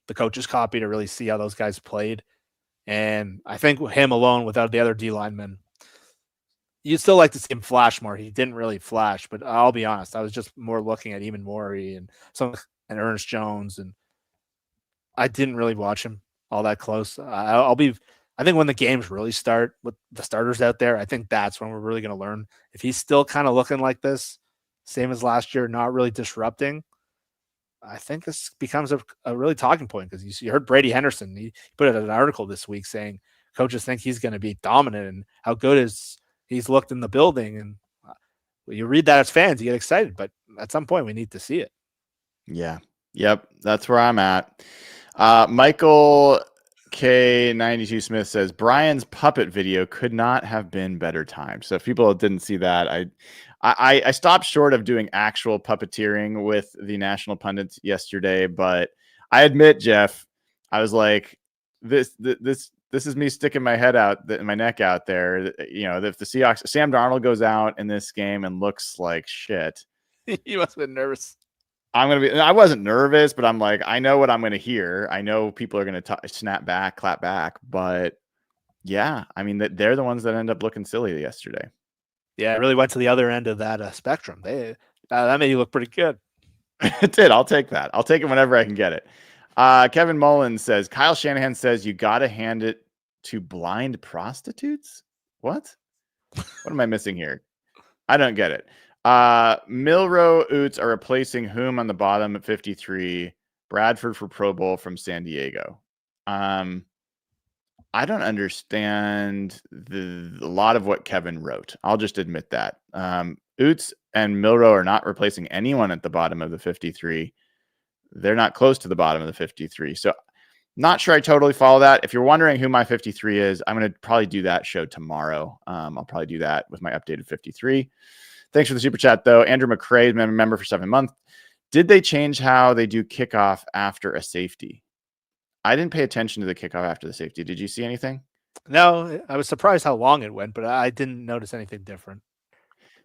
Speaker 2: the coach's copy to really see how those guys played. And I think him alone without the other D linemen, you'd still like to see him flash more. He didn't really flash, but I'll be honest. I was just more looking at Eamon Morey and Ernest Jones, and I didn't really watch him all that close. I think when the games really start with the starters out there, I think that's when we're really going to learn if he's still kind of looking like this, same as last year, not really disrupting. I think this becomes a really talking point because you heard Brady Henderson. He put out an article this week saying coaches think he's going to be dominant and how good he's looked in the building. And you read that as fans, you get excited, but at some point we need to see it.
Speaker 1: Yeah. Yep. That's where I'm at. Michael K92 Smith says, "Brian's puppet video could not have been better timed." So if people didn't see that, I stopped short of doing actual puppeteering with the national pundits yesterday, but I admit, Jeff, I was like, this is me sticking my head out, my neck out there. If the Seahawks, Sam Darnold goes out in this game and looks like shit,
Speaker 2: You must have been nervous.
Speaker 1: I wasn't nervous, but I'm like, I know what I'm going to hear. I know people are going to snap back, clap back, but yeah, I mean, they're the ones that end up looking silly yesterday.
Speaker 2: Yeah, it really went to the other end of that spectrum. That made you look pretty good.
Speaker 1: It did. I'll take that. I'll take it whenever I can get it. Kevin Mullins says, "Kyle Shanahan says you got to hand it to blind prostitutes." What am I missing here? I don't get it. Milroe Oots are replacing whom on the bottom at 53? Bradford for Pro Bowl from San Diego. I don't understand a lot of what Kevin wrote. I'll just admit that. Oots and Milroe are not replacing anyone at the bottom of the 53. They're not close to the bottom of the 53. So not sure I totally follow that. If you're wondering who my 53 is, I'm going to probably do that show tomorrow. I'll probably do that with my updated 53. Thanks for the super chat, though. Andrew McCrae, member for 7 months. Did they change how they do kickoff after a safety? I didn't pay attention to the kickoff after the safety. Did you see anything?
Speaker 2: No, I was surprised how long it went, but I didn't notice anything different.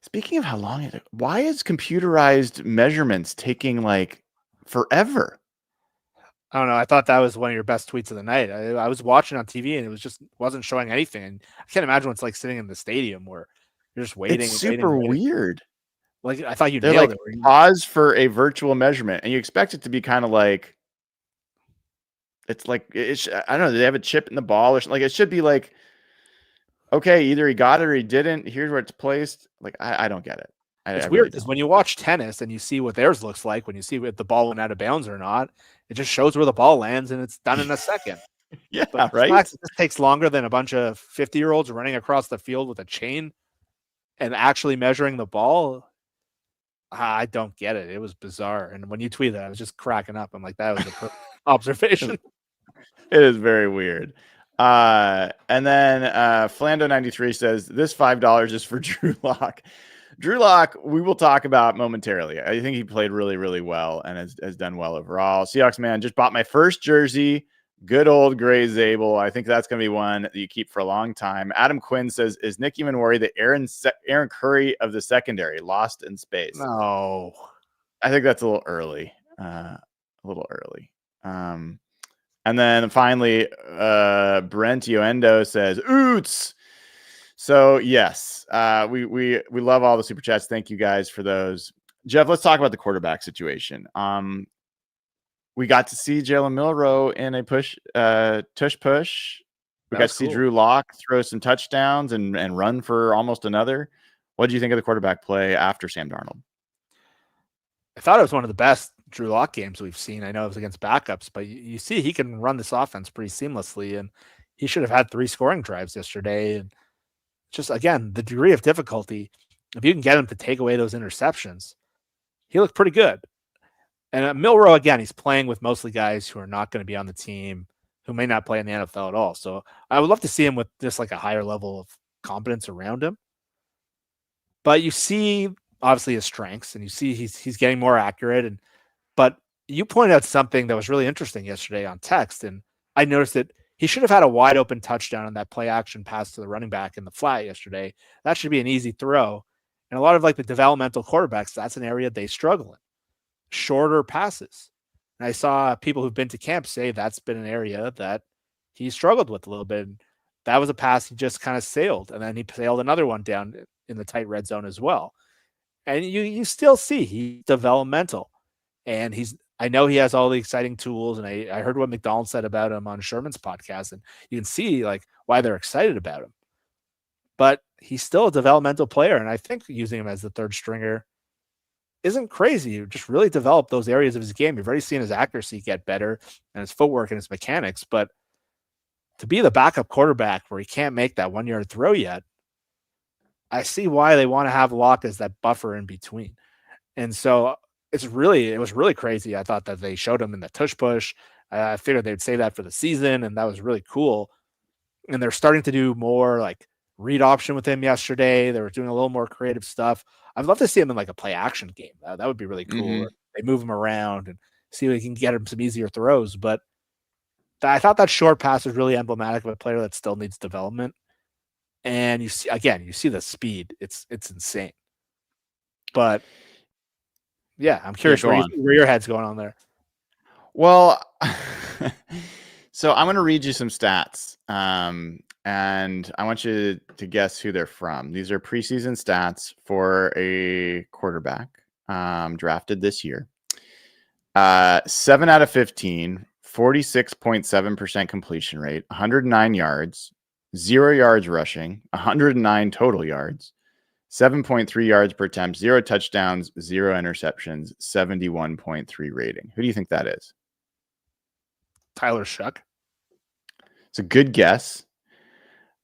Speaker 1: Speaking of how long why is computerized measurements taking like forever?
Speaker 2: I don't know. I thought that was one of your best tweets of the night. I was watching on TV and it wasn't showing anything. And I can't imagine what it's like sitting in the stadium where you're just waiting.
Speaker 1: It's super weird.
Speaker 2: Like I thought
Speaker 1: They're
Speaker 2: nailed
Speaker 1: like
Speaker 2: it.
Speaker 1: pause for a virtual measurement, and you expect it to be kind of like it's like I don't know. Do they have a chip in the ball or something? Like it should be like, okay, either he got it or he didn't. Here's where it's placed. Like I don't get it.
Speaker 2: It's weird because when you watch tennis and you see what theirs looks like, when you see if the ball went out of bounds or not, it just shows where the ball lands and it's done in a second.
Speaker 1: Yeah,
Speaker 2: but
Speaker 1: right.
Speaker 2: It just takes longer than a bunch of 50-year-olds running across the field with a chain and actually measuring the ball. I don't get it. It was bizarre. And when you tweeted that, I was just cracking up. I'm like, that was a perfect observation.
Speaker 1: It is very weird. And then Flando93 says, "This $5 is for Drew Lock." Drew Lock, we will talk about momentarily. I think he played really, really well and has done well overall. Seahawks man, just bought my first jersey. Good old Gray Zabel. I think that's going to be one that you keep for a long time. Adam Quinn says, "Is Nick even worried that Aaron Curry of the secondary lost in space?"
Speaker 2: No.
Speaker 1: I think that's a little early. And then finally, Brent Yoendo says, "Oots." So yes, we love all the super chats. Thank you guys for those. Jeff, let's talk about the quarterback situation. We got to see Jalen Milroe in a tush push. We got to see Drew Lock throw some touchdowns and run for almost another. What did you think of the quarterback play after Sam Darnold?
Speaker 2: I thought it was one of the best Drew Lock games we've seen. I know it was against backups, but you see he can run this offense pretty seamlessly, and he should have had 3 scoring drives yesterday. And just, again, the degree of difficulty, if you can get him to take away those interceptions, he looked pretty good. And Milroe, again, he's playing with mostly guys who are not going to be on the team, who may not play in the NFL at all. So I would love to see him with just like a higher level of confidence around him. But you see, obviously, his strengths, and you see he's getting more accurate. But you pointed out something that was really interesting yesterday on text, and I noticed that he should have had a wide open touchdown on that play action pass to the running back in the flat yesterday. That should be an easy throw. And a lot of like the developmental quarterbacks, that's an area they struggle in. Shorter passes. And I saw people who've been to camp say that's been an area that he struggled with a little bit. And that was a pass he just kind of sailed. And then he sailed another one down in the tight red zone as well. And you still see he's developmental. And I know he has all the exciting tools. And I heard what McDonald said about him on Sherman's podcast. And you can see like why they're excited about him. But he's still a developmental player. And I think using him as the third stringer isn't crazy. You just really develop those areas of his game. You've already seen his accuracy get better and his footwork and his mechanics. But to be the backup quarterback where he can't make that 1-yard throw yet, I see why they want to have Locke as that buffer in between. And so it was really crazy. I thought that they showed him in the tush push. I figured they'd save that for the season, and that was really cool. And they're starting to do more like read option with him yesterday. They were doing a little more creative stuff. I'd love to see him in like a play action game. That would be really cool.
Speaker 1: Mm-hmm.
Speaker 2: They move him around and see if they can get him some easier throws. But I thought that short pass was really emblematic of a player that still needs development. And you see the speed. It's insane. But yeah, I'm curious where your head's going on there.
Speaker 1: Well, so I'm going to read you some stats. And I want you to guess who they're from. These are preseason stats for a quarterback drafted this year. 7 out of 15, 46.7% completion rate, 109 yards, 0 yards rushing, 109 total yards, 7.3 yards per attempt, 0 touchdowns, 0 interceptions, 71.3 rating. Who do you think that is?
Speaker 2: Tyler Shuck.
Speaker 1: It's a good guess.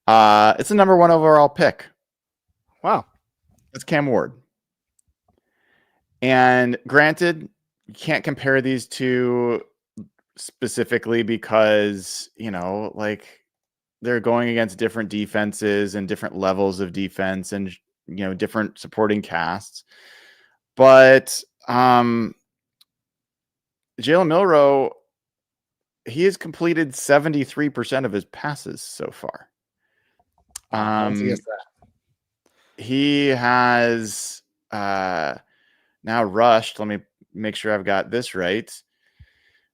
Speaker 1: It's the number 1 overall pick.
Speaker 2: Wow.
Speaker 1: It's Cam Ward. And granted, you can't compare these two specifically because, like they're going against different defenses and different levels of defense and, different supporting casts. But Jalen Milroe, he has completed 73% of his passes so far. He has now rushed. Let me make sure I've got this right.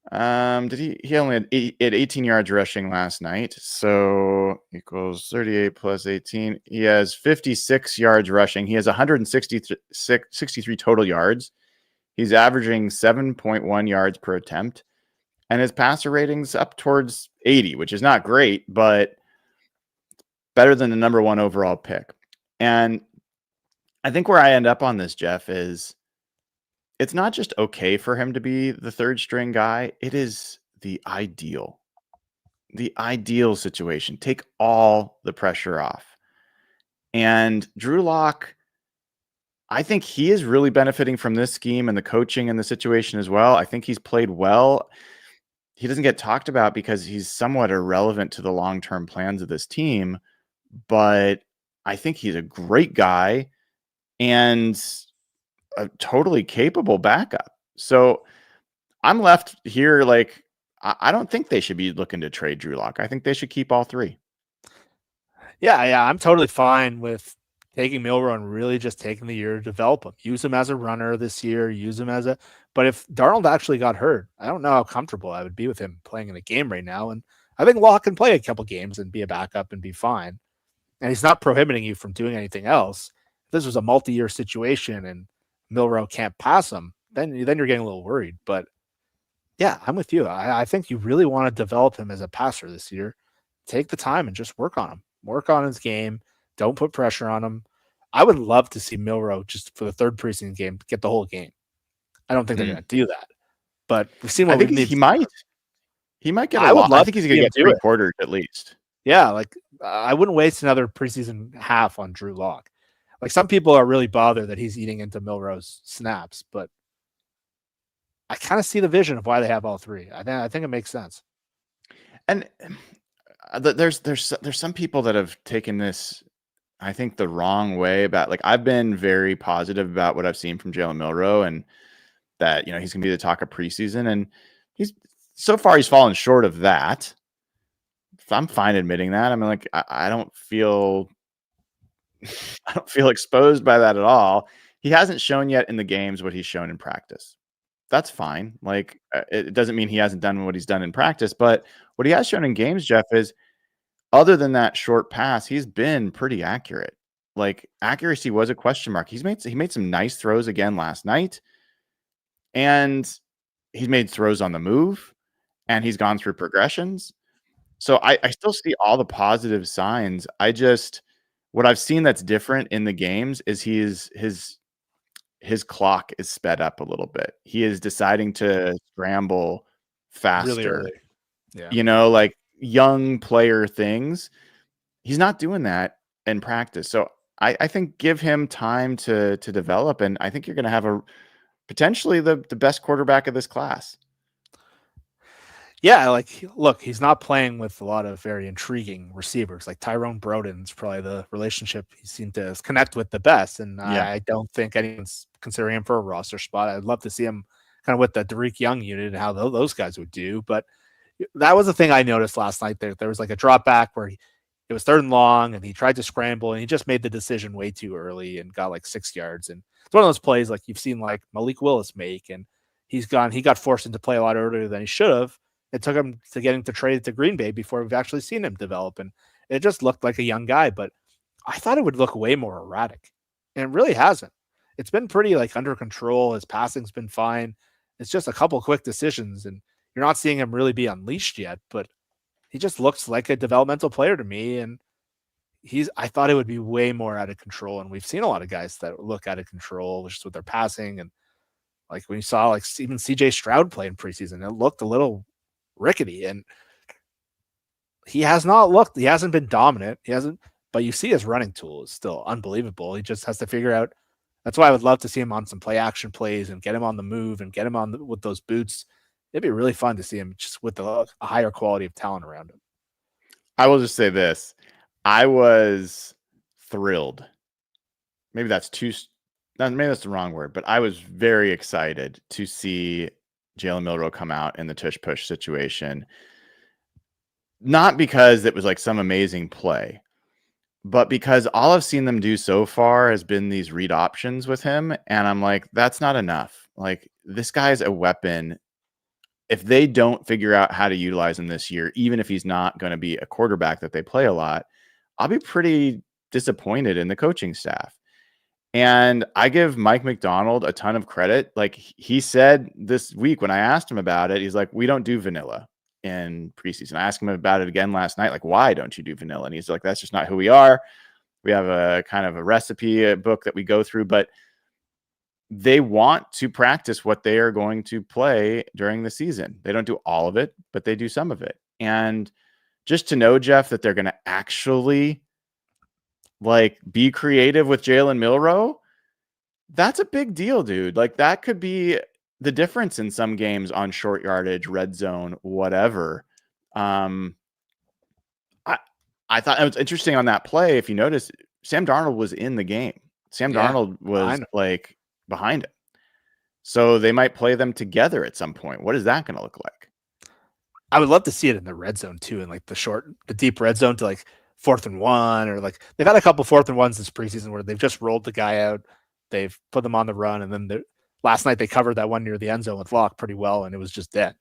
Speaker 1: He only had 18 yards rushing last night, so equals 38 plus 18. He has 56 yards rushing. He has 163 total yards. He's averaging 7.1 yards per attempt, and his passer rating's up towards 80, which is not great, but better than the number 1 overall pick. And I think where I end up on this, Jeff, is it's not just okay for him to be the third string guy. It is the ideal situation. Take all the pressure off. And Drew Lock, I think he is really benefiting from this scheme and the coaching and the situation as well. I think he's played well. He doesn't get talked about because he's somewhat irrelevant to the long-term plans of this team, but I think he's a great guy and a totally capable backup. So I'm left here like, I don't think they should be looking to trade Drew Lock. I think they should keep all 3.
Speaker 2: Yeah, I'm totally fine with taking Milroe and really just taking the year to develop him. Use him as a runner this year, but if Darnold actually got hurt, I don't know how comfortable I would be with him playing in a game right now. And I think Locke can play a couple games and be a backup and be fine. and he's not prohibiting you from doing anything else. If this was a multi-year situation and Milroe can't pass him, then you're getting a little worried. But yeah, I'm with you. I think you really want to develop him as a passer this year. Take the time and just work on him. Work on his game. Don't put pressure on him. I would love to see Milroe just for the third preseason game get the whole game. I don't think they're going to do that, but we've seen what
Speaker 1: I think he might. He might get a lot. I think he's going to get 3 quarters at least.
Speaker 2: Yeah, like I wouldn't waste another preseason half on Drew Lock. Like some people are really bothered that he's eating into Milroe's snaps, but I kind of see the vision of why they have all three. I think it makes sense.
Speaker 1: And there's some people that have taken this, I think, the wrong way about, like, I've been very positive about what I've seen from Jalen Milroe and that, he's going to be the talk of preseason. And he's fallen short of that. I'm fine admitting that. I mean, like, I don't feel exposed by that at all. He hasn't shown yet in the games what he's shown in practice. That's fine. Like, it doesn't mean he hasn't done what he's done in practice, but what he has shown in games, Jeff, is other than that short pass, he's been pretty accurate. Like, accuracy was a question mark. He made some nice throws again last night, and he's made throws on the move, and he's gone through progressions. So I still see all the positive signs. What I've seen that's different in the games is his clock is sped up a little bit. He is deciding to scramble faster.
Speaker 2: Really early. Yeah.
Speaker 1: Like young player things. He's not doing that in practice. So I think give him time to develop, and I think you're going to have potentially the best quarterback of this class.
Speaker 2: Yeah, like, look, he's not playing with a lot of very intriguing receivers. Like Tyrone Broden's probably the relationship he seemed to connect with the best, and I don't think anyone's considering him for a roster spot. I'd love to see him kind of with the Derek Young unit and how those guys would do. But that was the thing I noticed last night. There was like a drop back where it was 3rd and long, and he tried to scramble, and he just made the decision way too early and got like 6 yards. And it's one of those plays like you've seen like Malik Willis make, and he got forced into play a lot earlier than he should have. It took him to getting to trade to Green Bay before we've actually seen him develop. And it just looked like a young guy, but I thought it would look way more erratic. And it really hasn't. It's been pretty like under control. His passing's been fine. It's just a couple quick decisions, and you're not seeing him really be unleashed yet, but he just looks like a developmental player to me. And I thought it would be way more out of control. And we've seen a lot of guys that look out of control just with their passing. And like when you saw like even CJ Stroud play in preseason, it looked a little rickety, and he hasn't been dominant. But you see his running tool is still unbelievable. He just has to figure out. That's why I would love to see him on some play action plays and get him on the move and get him with those boots. It'd be really fun to see him just with a higher quality of talent around him.
Speaker 1: I will just say this. I was thrilled. Maybe that's the wrong word, but I was very excited to see Jalen Milroe come out in the tush push situation. Not because it was like some amazing play, but because all I've seen them do so far has been these read options with him. And I'm like, that's not enough. Like, this guy's a weapon. If they don't figure out how to utilize him this year, even if he's not going to be a quarterback that they play a lot, I'll be pretty disappointed in the coaching staff. And I give Mike McDonald a ton of credit. Like, he said this week when I asked him about it, he's like, we don't do vanilla in preseason. I asked him about it again last night. Like, why don't you do vanilla? And he's like, that's just not who we are. We have a kind of a recipe book that we go through, but they want to practice what they are going to play during the season. They don't do all of it, but they do some of it. And just to know, Jeff, that they're going to actually like be creative with Jalen Milroe, that's a big deal, dude. Like, that could be the difference in some games on short yardage, red zone, whatever. I thought it was interesting on that play. If you notice, Sam Darnold was in the game. Sam Darnold was like behind it. So they might play them together at some point. What is that going to look like?
Speaker 2: I would love to see it in the red zone too, in like the deep red zone to like 4th and 1, or like they've had a couple 4th and 1s this preseason where they've just rolled the guy out. They've put them on the run. And then last night they covered that one near the end zone with Locke pretty well, and it was just dead.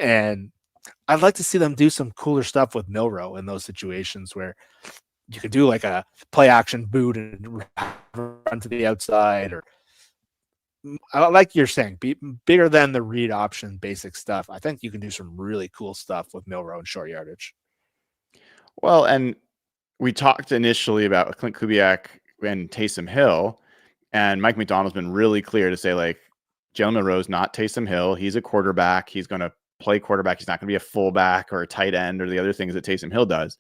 Speaker 2: And I'd like to see them do some cooler stuff with Milroe in those situations where you could do like a play action boot and run to the outside, or like you're saying, be bigger than the read option basic stuff. I think you can do some really cool stuff with Milroe and short yardage.
Speaker 1: Well, and we talked initially about Clint Kubiak and Taysom Hill, and Mike McDonald's been really clear to say, like, Jalen Milroe's not Taysom Hill. He's a quarterback. He's going to play quarterback. He's not going to be a fullback or a tight end or the other things that Taysom Hill does.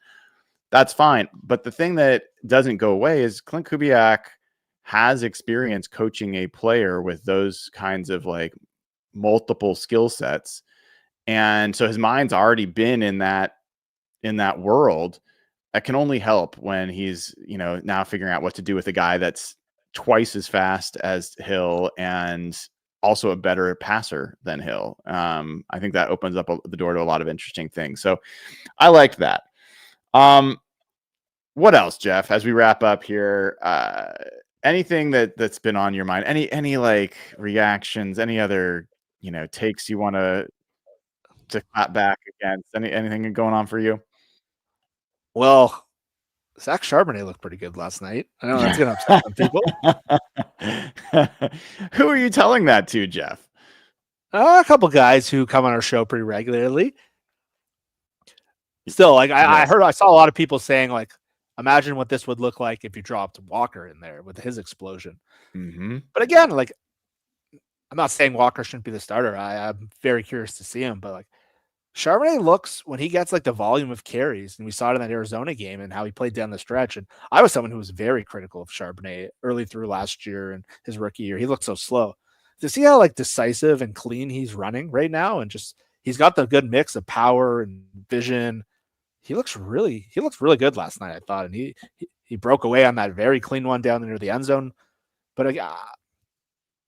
Speaker 1: That's fine. But the thing that doesn't go away is Clint Kubiak has experience coaching a player with those kinds of like multiple skill sets. And so his mind's already been in that world. That can only help when he's, now figuring out what to do with a guy that's twice as fast as Hill and also a better passer than Hill. I think that opens up the door to a lot of interesting things. So I liked that. What else, Jeff, as we wrap up here? Anything that's been on your mind? Any like reactions? Any other takes you want to clap back against? Anything going on for you?
Speaker 2: Well, Zach Charbonnet looked pretty good last night. I know that's going to upset some people.
Speaker 1: Who are you telling that to, Jeff?
Speaker 2: A couple guys who come on our show pretty regularly. Still, like I saw a lot of people saying, like, imagine what this would look like if you dropped Walker in there with his explosion.
Speaker 1: Mm-hmm.
Speaker 2: But again, like, I'm not saying Walker shouldn't be the starter. I'm very curious to see him, but like, Charbonnet looks, when he gets like the volume of carries, and we saw it in that Arizona game and how he played down the stretch. And I was someone who was very critical of Charbonnet early through last year and his rookie year. He looked so slow. To see how like decisive and clean he's running right now, and just he's got the good mix of power and vision. He looked really good last night, I thought, and he broke away on that very clean one down near the end zone. But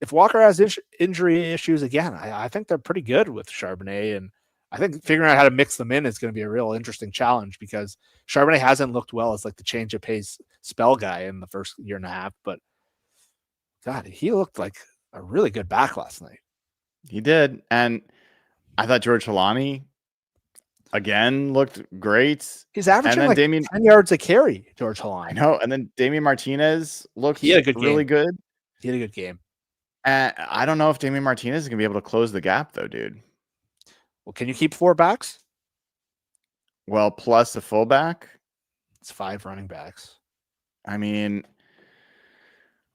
Speaker 2: if Walker has injury issues again, I think they're pretty good with Charbonnet, and I think figuring out how to mix them in is going to be a real interesting challenge, because Charbonnet hasn't looked well as like the change of pace spell guy in the first year and a half. But God, he looked like a really good back last night.
Speaker 1: He did. And I thought George Holani again looked great.
Speaker 2: He's averaging like 10 yards a carry, George Holani.
Speaker 1: I know. And then Damian Martinez looked really good.
Speaker 2: He had a good game.
Speaker 1: And I don't know if Damian Martinez is going to be able to close the gap, though, dude.
Speaker 2: Well, can you keep 4 backs?
Speaker 1: Well, plus a fullback.
Speaker 2: It's 5 running backs.
Speaker 1: I mean,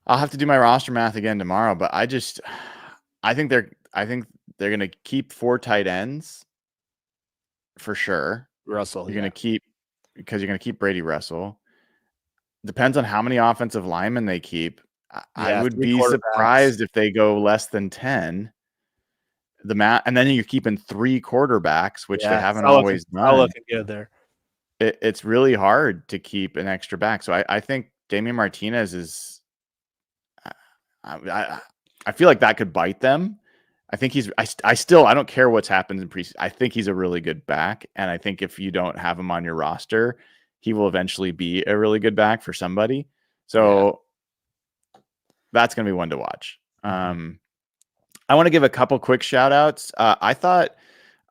Speaker 1: I'll have to do my roster math again tomorrow, but I think they're going to keep 4 tight ends for sure.
Speaker 2: Russell,
Speaker 1: you're going to keep Brady Russell. Depends on how many offensive linemen they keep. I would be surprised if they go less than 10. And then you're keeping 3 quarterbacks, which they haven't always done.
Speaker 2: Not looking good there.
Speaker 1: It's really hard to keep an extra back. So I think Damian Martinez is. I feel like that could bite them. I think I don't care what's happened in preseason. I think he's a really good back, and I think if you don't have him on your roster, he will eventually be a really good back for somebody. So that's going to be one to watch. I want to give a couple quick shout outs. I thought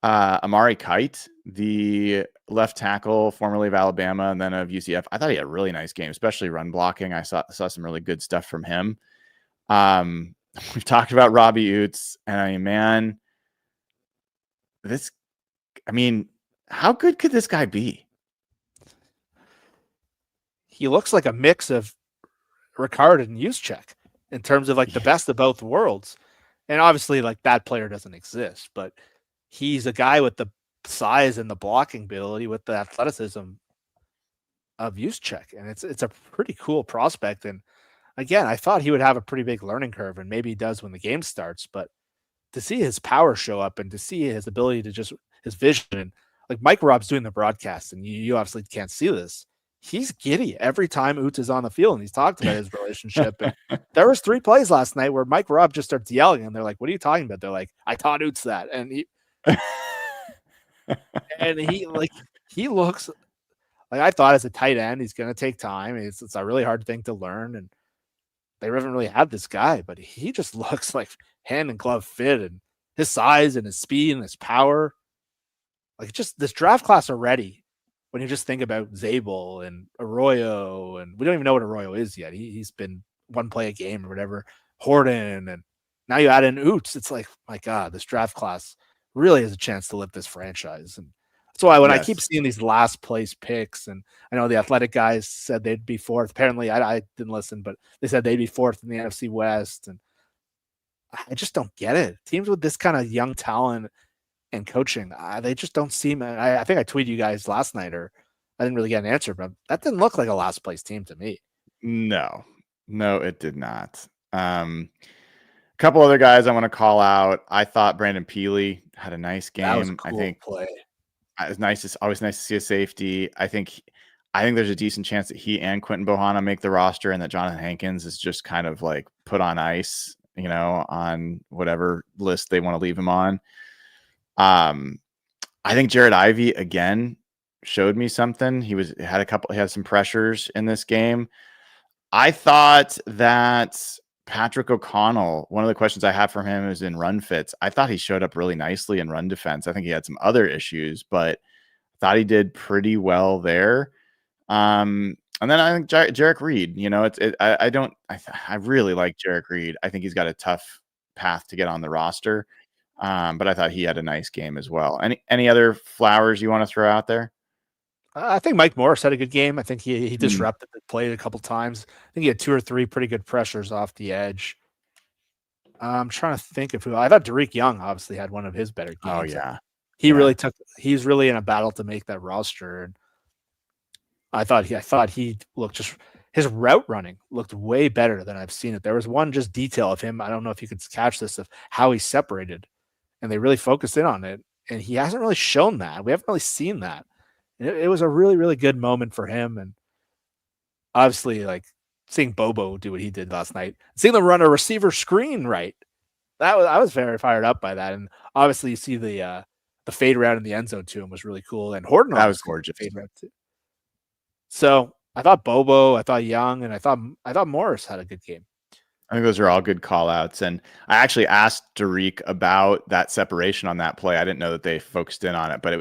Speaker 1: Amari Kite, the left tackle, formerly of Alabama and then of UCF, I thought he had a really nice game, especially run blocking. I saw some really good stuff from him. We've talked about Robbie Oots, and I mean, how good could this guy be?
Speaker 2: He looks like a mix of Ricard and Juszczyk in terms of like the best of both worlds. And obviously, like, that player doesn't exist, but he's a guy with the size and the blocking ability with the athleticism of Juszczyk, and it's a pretty cool prospect. And again, I thought he would have a pretty big learning curve, and maybe he does when the game starts. But to see his power show up and to see his ability to just his vision, like Mike Rob's doing the broadcast, and you obviously can't see this. He's giddy every time Oots is on the field, and he's talked about his relationship. And there was 3 plays last night where Mike Rob just starts yelling, and they're like, "What are you talking about?" They're like, "I taught Oots that," and he looks like, I thought as a tight end, he's going to take time. It's a really hard thing to learn, and they haven't really had this guy, but he just looks like hand and glove fit, and his size and his speed and his power. Like, just this draft class already when you just think about Zabel and Arroyo, and we don't even know what Arroyo is yet. He's been one play a game or whatever. Horton, and now you add in Oots. It's like, my God, this draft class really has a chance to lift this franchise. And that's why when I keep seeing these last place picks, and I know the Athletic guys said they'd be fourth. Apparently, I didn't listen, but they said they'd be fourth in the NFC West. And I just don't get it. Teams with this kind of young talent and coaching, they just don't seem. I think I tweeted you guys last night, or I didn't really get an answer, but that didn't look like a last place team to me.
Speaker 1: No, it did not. A couple other guys I want to call out. I thought Brandon Peely had a nice game.
Speaker 2: That was a cool play.
Speaker 1: It was nice. It's always nice to see a safety. I think there's a decent chance that he and Quentin Bohanna make the roster, and that Jonathan Hankins is just kind of like put on ice, on whatever list they want to leave him on. I think Jared Ivey again showed me something. He had some pressures in this game. I thought that Patrick O'Connell, one of the questions I have from him is in run fits. I thought he showed up really nicely in run defense. I think he had some other issues, but I thought he did pretty well there. And then I think Jarek Reed, I really like Jarek Reed. I think he's got a tough path to get on the roster. But I thought he had a nice game as well. Any other flowers you want to throw out there?
Speaker 2: I think Mike Morris had a good game. I think he disrupted the play a couple times. I think he had 2 or 3 pretty good pressures off the edge. I'm trying to think of who. I thought Derek Young obviously had one of his better games.
Speaker 1: Oh yeah,
Speaker 2: he's really in a battle to make that roster. And I thought he looked his route running looked way better than I've seen it. There was one just detail of him. I don't know if you could catch this, of how he separated, and they really focused in on it. And he hasn't really shown that. We haven't really seen that. It was a really, really good moment for him. And obviously, like, seeing Bobo do what he did last night, seeing them run a receiver screen right, I was very fired up by that. And obviously, you see the fade route in the end zone to him was really cool. And Horton,
Speaker 1: that was gorgeous.
Speaker 2: Fade route too. So I thought Bobo, I thought Young, and I thought Morris had a good game.
Speaker 1: I think those are all good call outs. And I actually asked Derek about that separation on that play. I didn't know that they focused in on it, but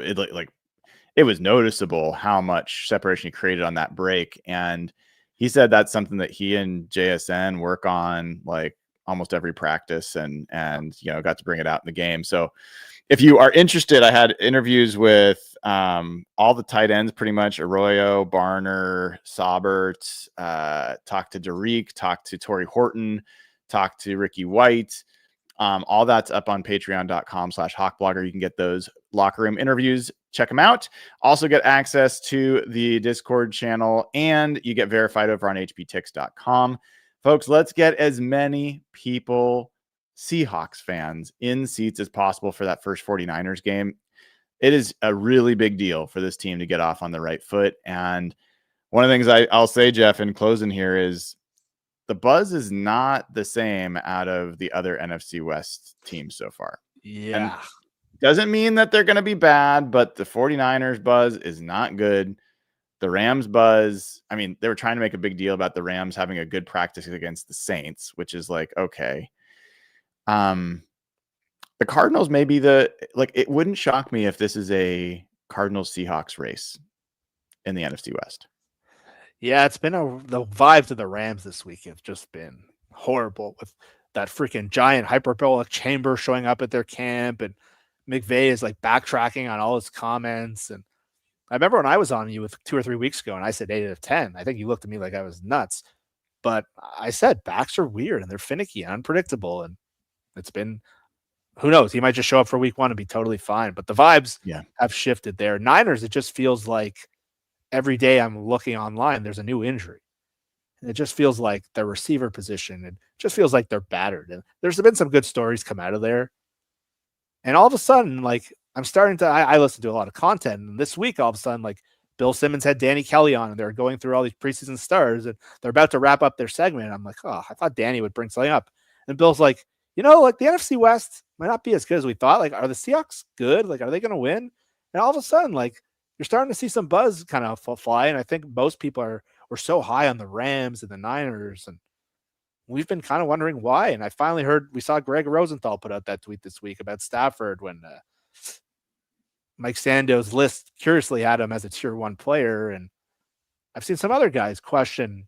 Speaker 1: it was noticeable how much separation he created on that break. And he said that's something that he and JSN work on like almost every practice, and got to bring it out in the game. So if you are interested, I had interviews with all the tight ends, pretty much: Arroyo, Barner, Saubert, talked to Derek, talked to Torrey Horton, talked to Ricky White. All that's up on patreon.com/hawkblogger. You can get those locker room interviews. Check them out. Also get access to the Discord channel, and you get verified over on hptix.com. Folks, let's get as many people, Seahawks fans, in seats as possible for that first 49ers game. It is a really big deal for this team to get off on the right foot. And one of the things I'll say, Jeff, in closing here is the buzz is not the same out of the other NFC West teams so far.
Speaker 2: Yeah.
Speaker 1: And doesn't mean that they're going to be bad, but the 49ers buzz is not good. The Rams buzz, I mean, they were trying to make a big deal about the Rams having a good practice against the Saints, which is like, okay. The Cardinals may be it wouldn't shock me if this is a Cardinals Seahawks race in the NFC West.
Speaker 2: Yeah, it's been the vibes of the Rams this week have just been horrible, with that freaking giant hyperbolic chamber showing up at their camp, and McVay is like backtracking on all his comments. And I remember when I was on you with 2 or 3 weeks ago and I said 8 out of 10, I think you looked at me like I was nuts, but I said backs are weird and they're finicky and unpredictable. And it's been, who knows, he might just show up for week 1 and be totally fine, but the vibes have shifted there. Niners, it just feels like every day I'm looking online, there's a new injury. And it just feels like their receiver position, it just feels like they're battered. And there's been some good stories come out of there. And all of a sudden, like, I'm starting to, I listen to a lot of content. And this week, all of a sudden, like, Bill Simmons had Danny Kelly on, and they're going through all these preseason stars, and they're about to wrap up their segment. And I'm like, oh, I thought Danny would bring something up. And Bill's like, like, the NFC West might not be as good as we thought. Like, are the Seahawks good? Like, are they going to win? And all of a sudden, like, you're starting to see some buzz kind of fly. And I think most people were so high on the Rams and the Niners, and we've been kind of wondering why. And I finally we saw Greg Rosenthal put out that tweet this week about Stafford when Mike Sando's list curiously had him as a tier 1 player. And I've seen some other guys question,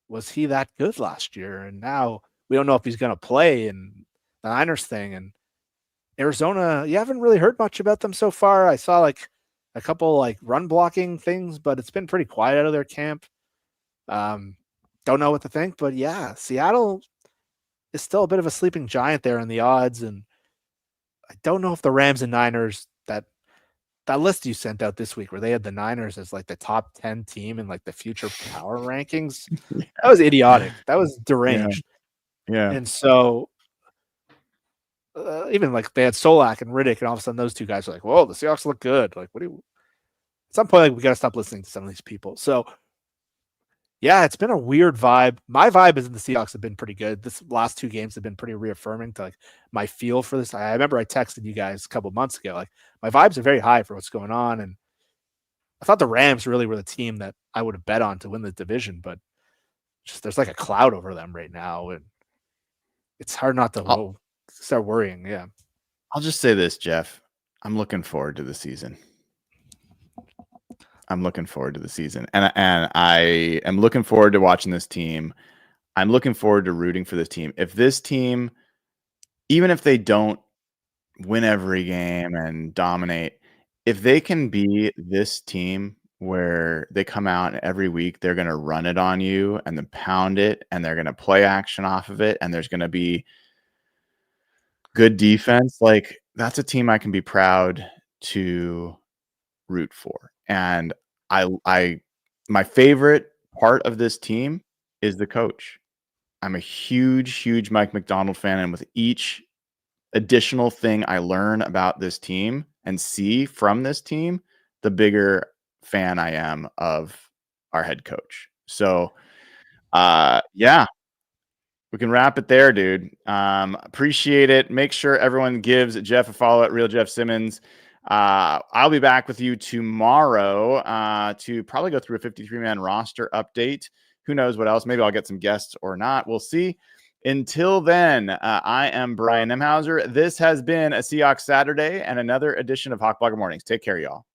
Speaker 2: was he that good last year? And now we don't know if he's going to play in the Niners thing. And Arizona, you haven't really heard much about them so far. I saw like a couple like run blocking things, but it's been pretty quiet out of their camp. Don't know what to think, but yeah, Seattle is still a bit of a sleeping giant there in the odds. And I don't know if the Rams and Niners, that list you sent out this week where they had the Niners as like the top 10 team in like the future power rankings, that was idiotic. That was deranged.
Speaker 1: Yeah.
Speaker 2: And so even like they had Solak and Riddick, and all of a sudden those two guys are like, whoa, the Seahawks look good. Like, at some point, like, we got to stop listening to some of these people. So yeah, it's been a weird vibe. My vibe is the Seahawks have been pretty good. This last 2 games have been pretty reaffirming to like my feel for this. I remember I texted you guys a couple of months ago, like my vibes are very high for what's going on. And I thought the Rams really were the team that I would have bet on to win the division, but just there's like a cloud over them right now. And it's hard not to start worrying. Yeah.
Speaker 1: I'll just say this, Jeff. I'm looking forward to the season. And I am looking forward to watching this team. I'm looking forward to rooting for this team. If this team, even if they don't win every game and dominate, if they can be this team where they come out and every week they're going to run it on you and then pound it and they're going to play action off of it and there's going to be good defense, like that's a team I can be proud to root for. And my favorite part of this team is the coach. I'm a huge Mike Macdonald fan, and with each additional thing I learn about this team and see from this team, the bigger fan I am of our head coach. So, yeah, we can wrap it there, dude. Appreciate it. Make sure everyone gives Jeff a follow at Real Jeff Simmons. I'll be back with you tomorrow to probably go through a 53-man roster update. Who knows what else? Maybe I'll get some guests or not. We'll see. Until then, I am Brian Nemhauser. This has been a Seahawks Saturday and another edition of Hawk Blogger Mornings. Take care, y'all.